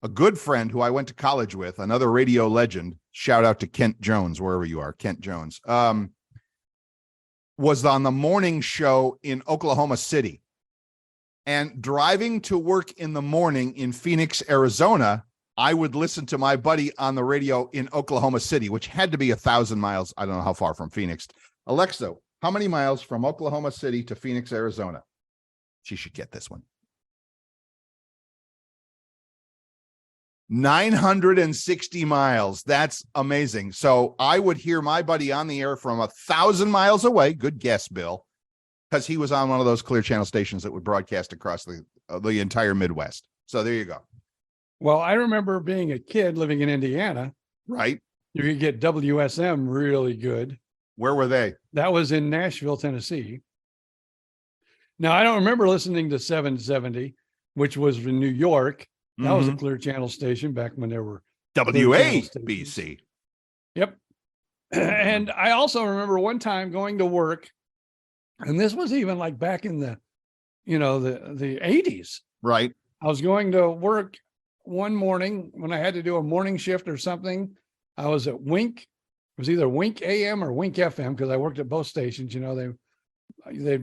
a good friend who I went to college with, another radio legend, shout out to Kent Jones, wherever you are, Kent Jones, was on the morning show in Oklahoma City. And driving to work in the morning in Phoenix, Arizona, I would listen to my buddy on the radio in Oklahoma City, which had to be 1,000 miles. I don't know how far from Phoenix. Alexa, how many miles from Oklahoma City to Phoenix, Arizona? She should get this one. 960 miles. That's amazing. So I would hear my buddy on the air from 1,000 miles away. Good guess, Bill, because he was on one of those Clear Channel stations that would broadcast across the entire Midwest. So there you go. Well, I remember being a kid living in Indiana. Right. You could get WSM really good. Where were they? That was in Nashville, Tennessee. Now, I don't remember listening to 770, which was in New York. That was a Clear Channel station back when there were WABC. Yep. And I also remember one time going to work, and this was even like back in the 80s. Right. I was going to work one morning when I had to do a morning shift or something. I was at Wink. It was either Wink AM or Wink FM because I worked at both stations. They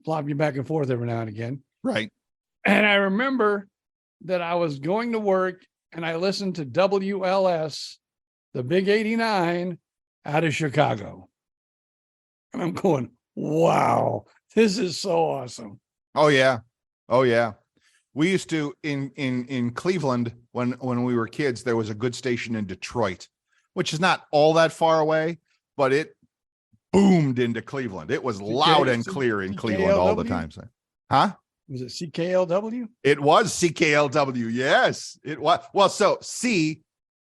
flop you back and forth every now and again. Right. And I remember that I was going to work and I listened to WLS, the Big 89 out of Chicago. And I'm going, wow, this is so awesome. Oh yeah. Oh yeah. We used to in Cleveland when we were kids, there was a good station in Detroit, which is not all that far away, but it boomed into Cleveland. It was loud and clear in Cleveland all the time. Huh? Was it CKLW? It was CKLW. Yes, it was. Well, so C,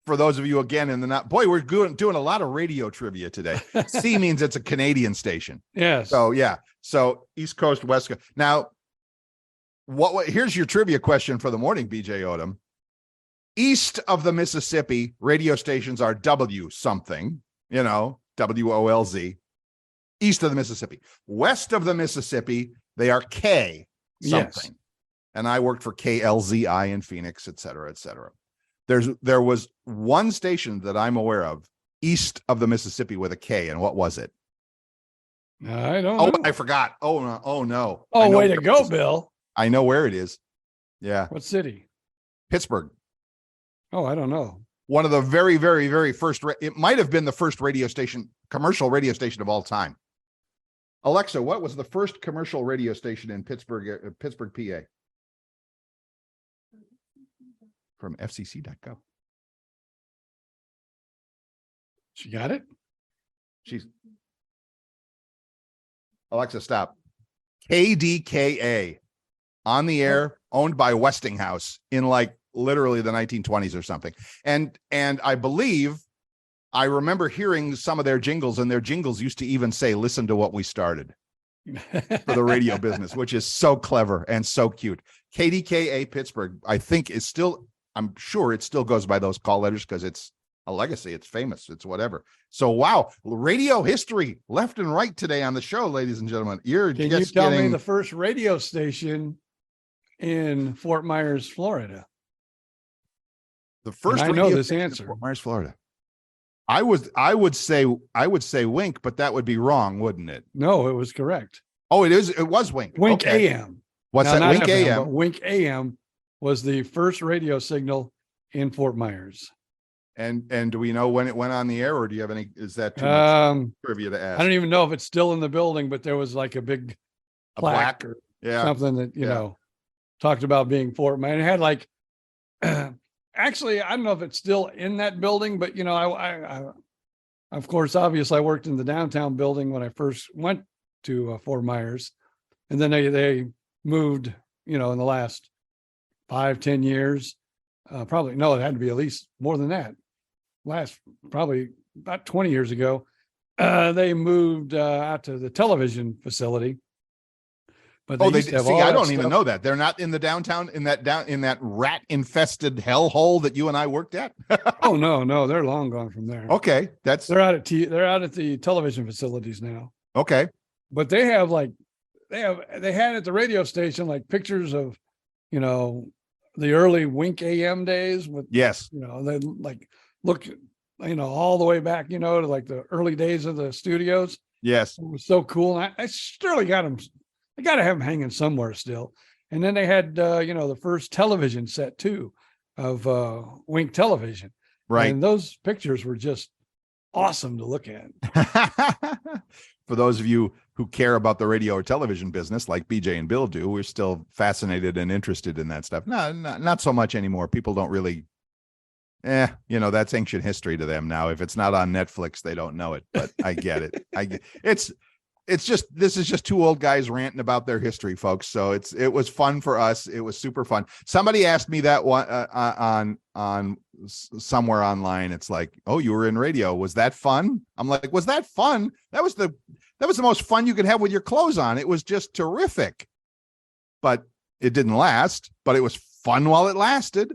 for those of you again in the not, boy, we're doing a lot of radio trivia today. C means it's a Canadian station. Yes. So yeah. So East Coast, West Coast. Now, here's your trivia question for the morning, BJ Odom. East of the Mississippi, radio stations are W something, WOLZ. East of the Mississippi. West of the Mississippi, they are K something. Yes. And I worked for KLZI in Phoenix, et cetera, et cetera. There was one station that I'm aware of east of the Mississippi with a K, and what was it? I don't know. I forgot. Oh, no. Oh, no. Oh, way to go, Bill. I know where it is. Yeah. What city? Pittsburgh. Oh, I don't know. One of the very, very, very first. It might have been the first commercial radio station of all time. Alexa, what was the first commercial radio station in Pittsburgh, PA? From FCC.gov. She got it? Alexa, stop. KDKA, on the air, owned by Westinghouse in like literally the 1920s or something. And I believe I remember hearing some of their jingles, and their jingles used to even say, "Listen to what we started," for the radio business, which is so clever and so cute. KDKA Pittsburgh, I think, is still, I'm sure it still goes by those call letters because it's a legacy. It's famous. It's whatever. So, wow, radio history left and right today on the show, ladies and gentlemen. Can you tell me the first radio station in Fort Myers, Florida? The first. I know this answer. Fort Myers, Florida. I would say Wink, but that would be wrong, wouldn't it? No, it was correct. Oh, it is. It was Wink. Wink AM. What's that? Wink FM, AM. Wink AM was the first radio signal in Fort Myers. And do we know when it went on the air, or do you have any? Is that too much trivia to ask? I don't even know if it's still in the building, but there was like a big plaque or something that you know talked about being Fort Myers. It had like. Actually, I don't know if it's still in that building, but, you know, I of course, obviously, I worked in the downtown building when I first went to Fort Myers. And then they moved, you know, in the last 5-10 years. Probably, no, it had to be at least more than that. Probably about 20 years ago, they moved out to the television facility. But I don't even know that. They're not in the downtown, in that rat infested hellhole that you and I worked at. Oh, no, they're long gone from there. Okay. They're out at the television facilities now. Okay. But they had at the radio station, like pictures of, you know, the early Wink AM days with, yes, you know, they like look, you know, all the way back, you know, to like the early days of the studios. Yes. It was so cool. And I surely got them. I got to have them hanging somewhere still. And then they had, you know, the first television set too of Wink Television. Right. And those pictures were just awesome to look at. For those of you who care about the radio or television business, like BJ and Bill do, we're still fascinated and interested in that stuff. No, not so much anymore. People don't really, you know, that's ancient history to them now. If it's not on Netflix, they don't know it, but I get it. This is just two old guys ranting about their history, folks. So it was fun for us. It was super fun. Somebody asked me that one on somewhere online. It's like, oh, you were in radio. Was that fun? I'm like, was that fun? That was the most fun you could have with your clothes on. It was just terrific, but it didn't last, but it was fun while it lasted.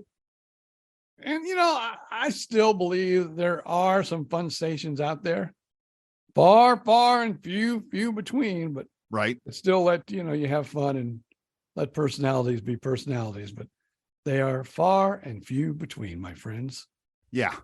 And, you know, I still believe there are some fun stations out there. Far and few between, but right. Still let, you know, you have fun and let personalities be personalities, but they are far and few between, my friends. Yeah,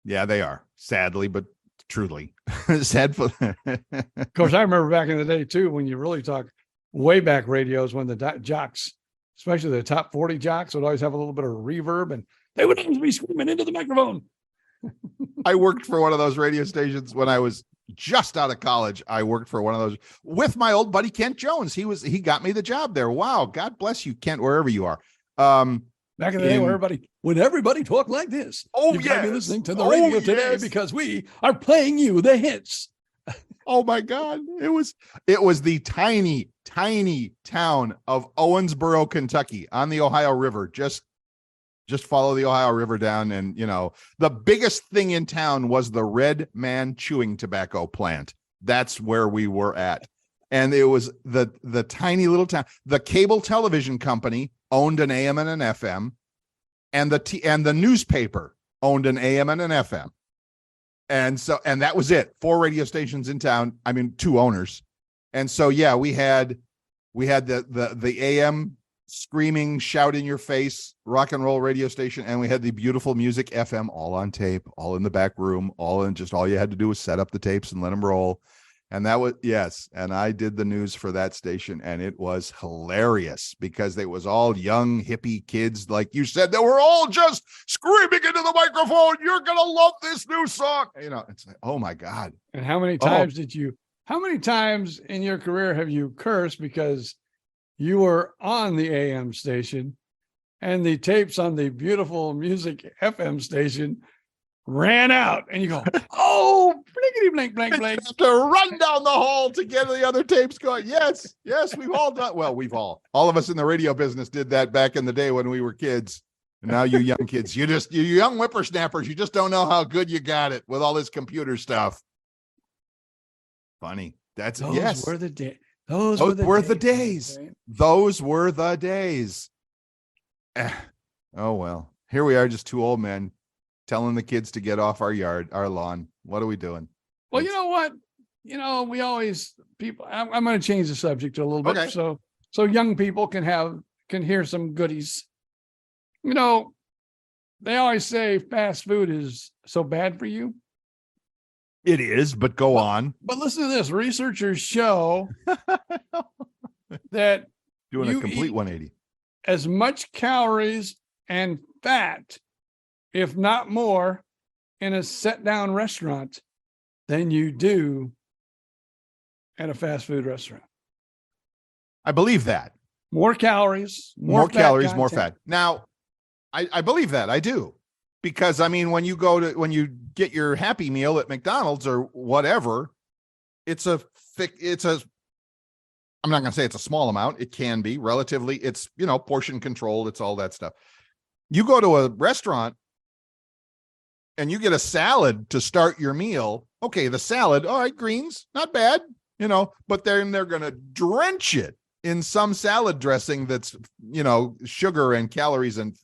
they are. Sadly, but truly. Sad for Of course, I remember back in the day too, when you really talk way back radios, when the jocks, especially the top 40 jocks, would always have a little bit of reverb and they would always be screaming into the microphone. I worked for one of those radio stations when I was just out of college. I worked for one of those with my old buddy Kent Jones. He got me the job there. Wow, God bless you, Kent, wherever you are. Back in the day, when everybody talked like this. Oh, you gotta be listening to the radio today because we are playing you the hits. Oh my God, it was the tiny town of Owensboro, Kentucky, on the Ohio River. Just follow the Ohio River down, and, you know, the biggest thing in town was the Red Man chewing tobacco plant. That's where we were at. And it was the tiny little town. The cable television company owned an AM and an FM, and the newspaper owned an AM and an FM. And that was it. 4 radio stations in town. I mean, 2 owners. And so, yeah, we had the AM screaming, shout in your face rock and roll radio station, and we had the beautiful music FM, all on tape, all in the back room, all you had to do was set up the tapes and let them roll. And that was, yes. And I did the news for that station, and it was hilarious because it was all young hippie kids, like you said, that were all just screaming into the microphone. You're going to love this new song. It's like, oh my God. And how many times how many times in your career have you cursed because you were on the AM station and the tapes on the beautiful music FM station ran out, and you go, oh, blinkety blank blank blank. You have to run down the hall to get the other tapes going. Yes, we've all done. Well, all of us in the radio business did that back in the day when we were kids. And now you young kids, you young whippersnappers, you just don't know how good you got it with all this computer stuff. Funny. Those were the days. Those were the days. Those were the days. Oh, well, here we are, just two old men telling the kids to get off our lawn. What are we doing? Well, you know what? We always I'm going to change the subject a little bit. Okay. So young people can hear some goodies. They always say fast food is so bad for you. It is, but go on. But listen to this. Researchers show that doing a complete 180. As much calories and fat, if not more, in a sit-down restaurant than you do at a fast food restaurant. I believe that. More calories, more fat. Now, I believe that. I do. Because, when you get your Happy Meal at McDonald's or whatever, I'm not going to say it's a small amount. It can be relatively. It's, portion controlled. It's all that stuff. You go to a restaurant and you get a salad to start your meal. Okay, the salad, all right, greens, not bad, but then they're going to drench it in some salad dressing that's, sugar and calories and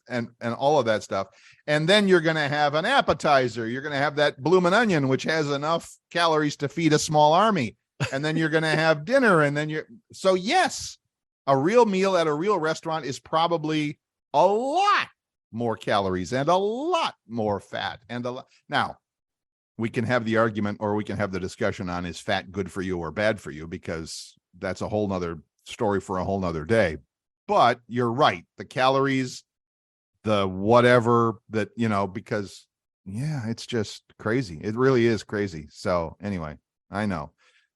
all of that stuff. And then you're going to have an appetizer. You're going to have that bloomin' onion, which has enough calories to feed a small army. And then you're going to have dinner. And then so yes, a real meal at a real restaurant is probably a lot more calories and a lot more fat. Now, we can have the argument, or we can have the discussion on, is fat good for you or bad for you? Because that's a whole nother story for a whole nother day. But you're right. The calories, the whatever that, because it's just crazy. It really is crazy. So anyway, I know,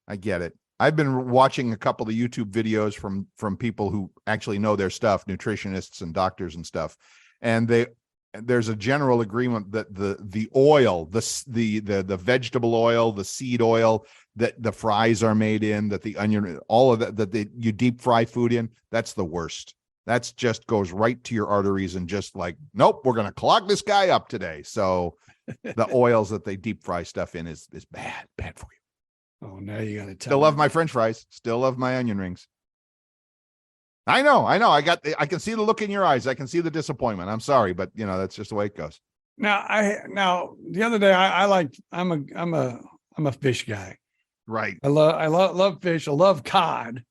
I get it. I've been watching a couple of YouTube videos from people who actually know their stuff, nutritionists and doctors and stuff. And there's a general agreement that the oil, the vegetable oil, the seed oil that the fries are made in, that the onion, all of that you deep fry food in, that's the worst. That's just goes right to your arteries and just like, nope, we're going to clog this guy up today. So the oils that they deep fry stuff in is bad for you. Oh, now you got to tell Still love my French fries. Still love my onion rings. I know. I can see the look in your eyes. I can see the disappointment. I'm sorry, but that's just the way it goes. Now the other day I'm a fish guy. Right. I love fish. I love cod.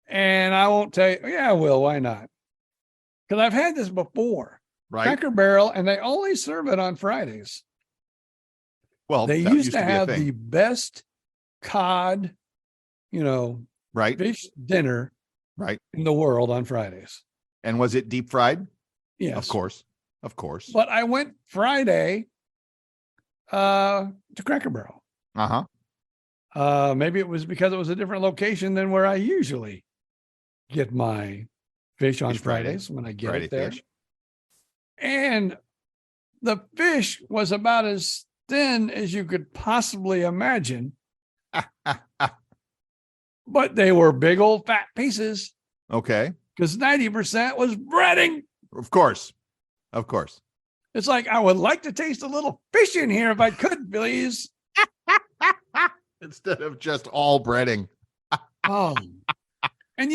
And I won't tell you, yeah, I will. Why not? Because I've had this before. Right. Cracker Barrel, and they only serve it on Fridays. Well, they used to have the best cod, right, fish dinner right in the world on Fridays. And was it deep fried? Yes. Of course. But I went Friday to Cracker Barrel. Uh-huh. Maybe it was because it was a different location than where I usually get my fish on Fridays when I get it there. Fish. And the fish was about as thin as you could possibly imagine. But they were big old fat pieces. Okay. Because 90% was breading. Of course. It's like, I would like to taste a little fish in here if I could, please. Instead of just all breading. Oh. And,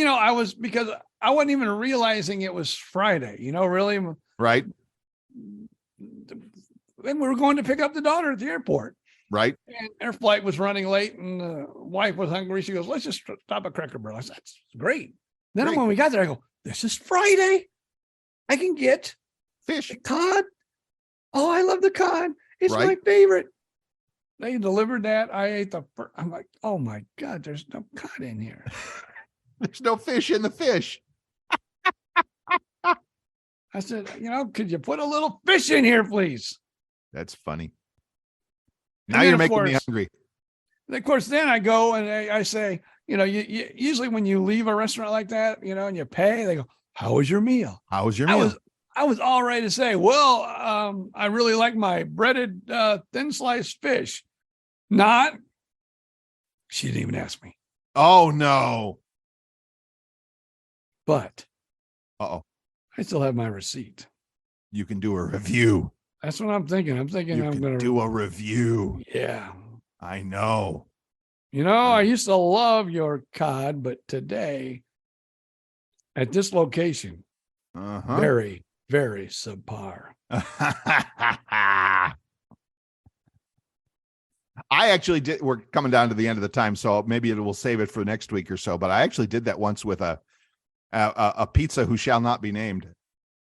because I wasn't even realizing it was Friday, really. Right. And we were going to pick up the daughter at the airport. Right. And her flight was running late and the wife was hungry. She goes, let's just stop at Cracker Barrel. I said, that's great. Then when we got there, I go, this is Friday. I can get fish. Cod. Oh, I love the cod. It's my favorite. they delivered that. I ate I'm like, oh my God, there's no cut in here. There's no fish in the fish. I said, could you put a little fish in here, please? That's funny. And Now you're making me hungry. Of course, then I go and I say, you usually when you leave a restaurant like that, and you pay, they go, how was your meal? How was your meal? I was all ready to say, well, I really like my breaded thin sliced fish. Not. She didn't even ask me. Oh, no. But. Uh-oh. I still have my receipt. You can do a review. That's what I'm thinking. I'm going to do a review. Yeah. I know. I used to love your cod, but today at this location, very, very subpar. I actually did. We're coming down to the end of the time, so maybe we'll save it for next week or so. But I actually did that once with a pizza who shall not be named,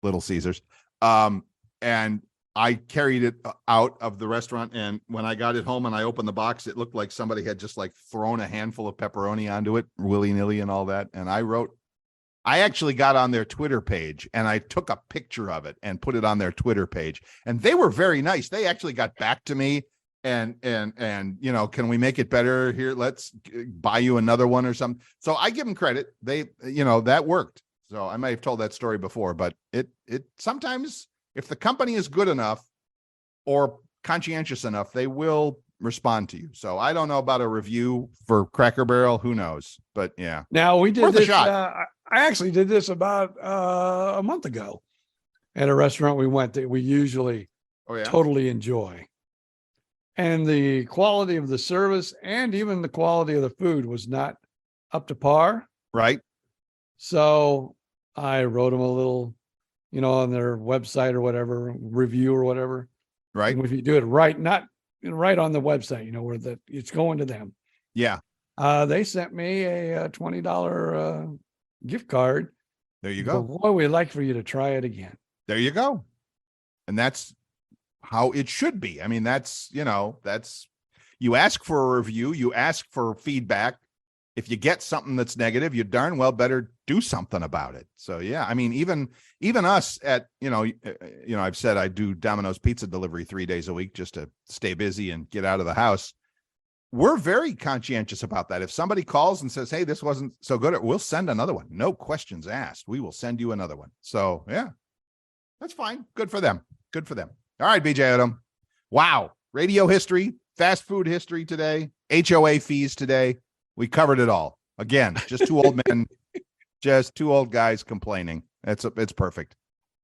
Little Caesars. And I carried it out of the restaurant, and when I got it home and I opened the box, it looked like somebody had just like thrown a handful of pepperoni onto it, willy-nilly and all that. And I actually got on their Twitter page and I took a picture of it and put it on their Twitter page, and they were very nice. They actually got back to me and can we make it better here? Let's buy you another one or something. So I give them credit. They, that worked. So I may have told that story before, but it sometimes, if the company is good enough or conscientious enough, they will respond to you. So I don't know about a review for Cracker Barrel. Who knows? But yeah. Now we did worth this. A shot. I actually did this about a month ago at a restaurant we went that we usually totally enjoy. And the quality of the service and even the quality of the food was not up to par. Right. So I wrote them a little, on their website or whatever, review or whatever. Right. And if you do it right, not right on the website, where it's going to them. Yeah. They sent me a $20 gift card. There you go. Boy, we'd like for you to try it again. There you go. And that's how it should be. I mean, that's you ask for a review, you ask for feedback. If you get something that's negative, you darn well better do something about it. So yeah, I mean, even us at, I've said I do Domino's pizza delivery 3 days a week just to stay busy and get out of the house. We're very conscientious about that. If somebody calls and says, hey, this wasn't so good, we'll send another one. No questions asked. We will send you another one. So yeah, that's fine. Good for them. Good for them. All right, BJ Odom. Wow. Radio history, fast food history today, HOA fees today. We covered it all. Again, just two old men, just two old guys complaining. It's perfect.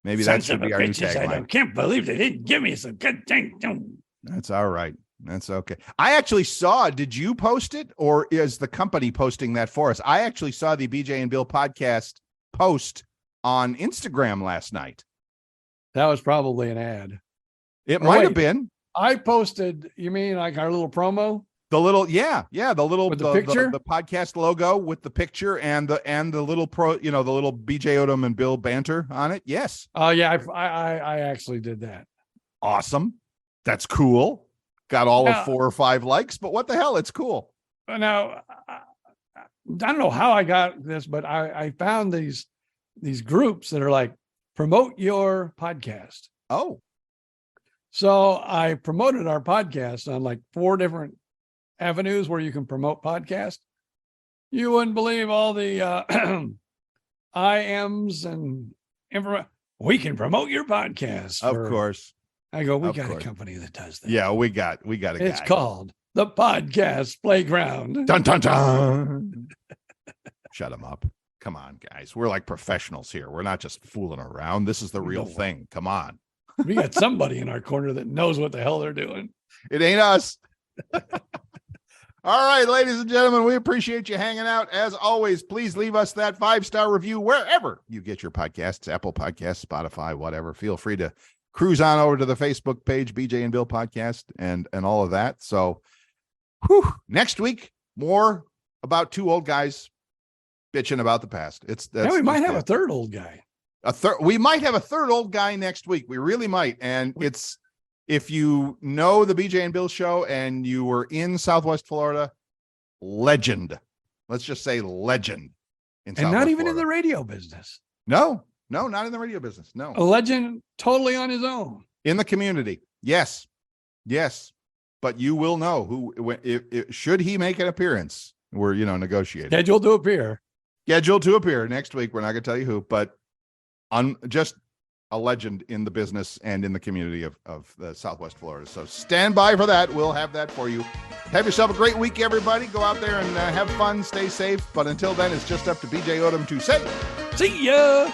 Maybe that should be our new tagline. I can't believe they didn't give me some good thing. That's all right. That's okay. I actually saw, did you post it or is the company posting that for us? I actually saw the BJ and Bill podcast post on Instagram last night. That was probably an ad. It might have been. I posted, you mean like our little promo? The little, the little, with the picture, the podcast logo with the picture and the little the little BJ Odom and Bill banter on it. Yes. Oh yeah. I actually did that. Awesome. That's cool. Got all of 4 or 5 likes, but what the hell? It's cool. Now, I don't know how I got this, but I found these groups that are like, promote your podcast. Oh. So I promoted our podcast on like 4 different avenues where you can promote podcasts. You wouldn't believe all the IMs and we can promote your podcast. Of course. I go, we got a company that does that. Yeah, we got a guy. It's called the Podcast Playground. Dun, dun, dun. Shut them up. Come on, guys. We're like professionals here. We're not just fooling around. This is the real thing. Come on. We got somebody in our corner that knows what the hell they're doing. It ain't us. All right, ladies and gentlemen, we appreciate you hanging out. As always, please leave us that 5-star review wherever you get your podcasts, Apple Podcasts, Spotify, whatever. Feel free to cruise on over to the Facebook page, BJ and Bill Podcast, and all of that. So next week, more about 2 old guys bitching about the past. We might have a third old guy. We might have a third old guy next week. We really might. And it's If you know the BJ and Bill show and you were in Southwest Florida, legend. Let's just say legend. And not even in the radio business. No, not in the radio business. No. A legend totally on his own. In the community. Yes. But you will know who, should he make an appearance, we're, negotiating. Scheduled to appear next week. We're not going to tell you who, but just a legend in the business and in the community of the Southwest Florida. So stand by for that. We'll have that for you. Have yourself a great week, everybody. Go out there and have fun. Stay safe. But until then, it's just up to BJ Odom to say, see ya.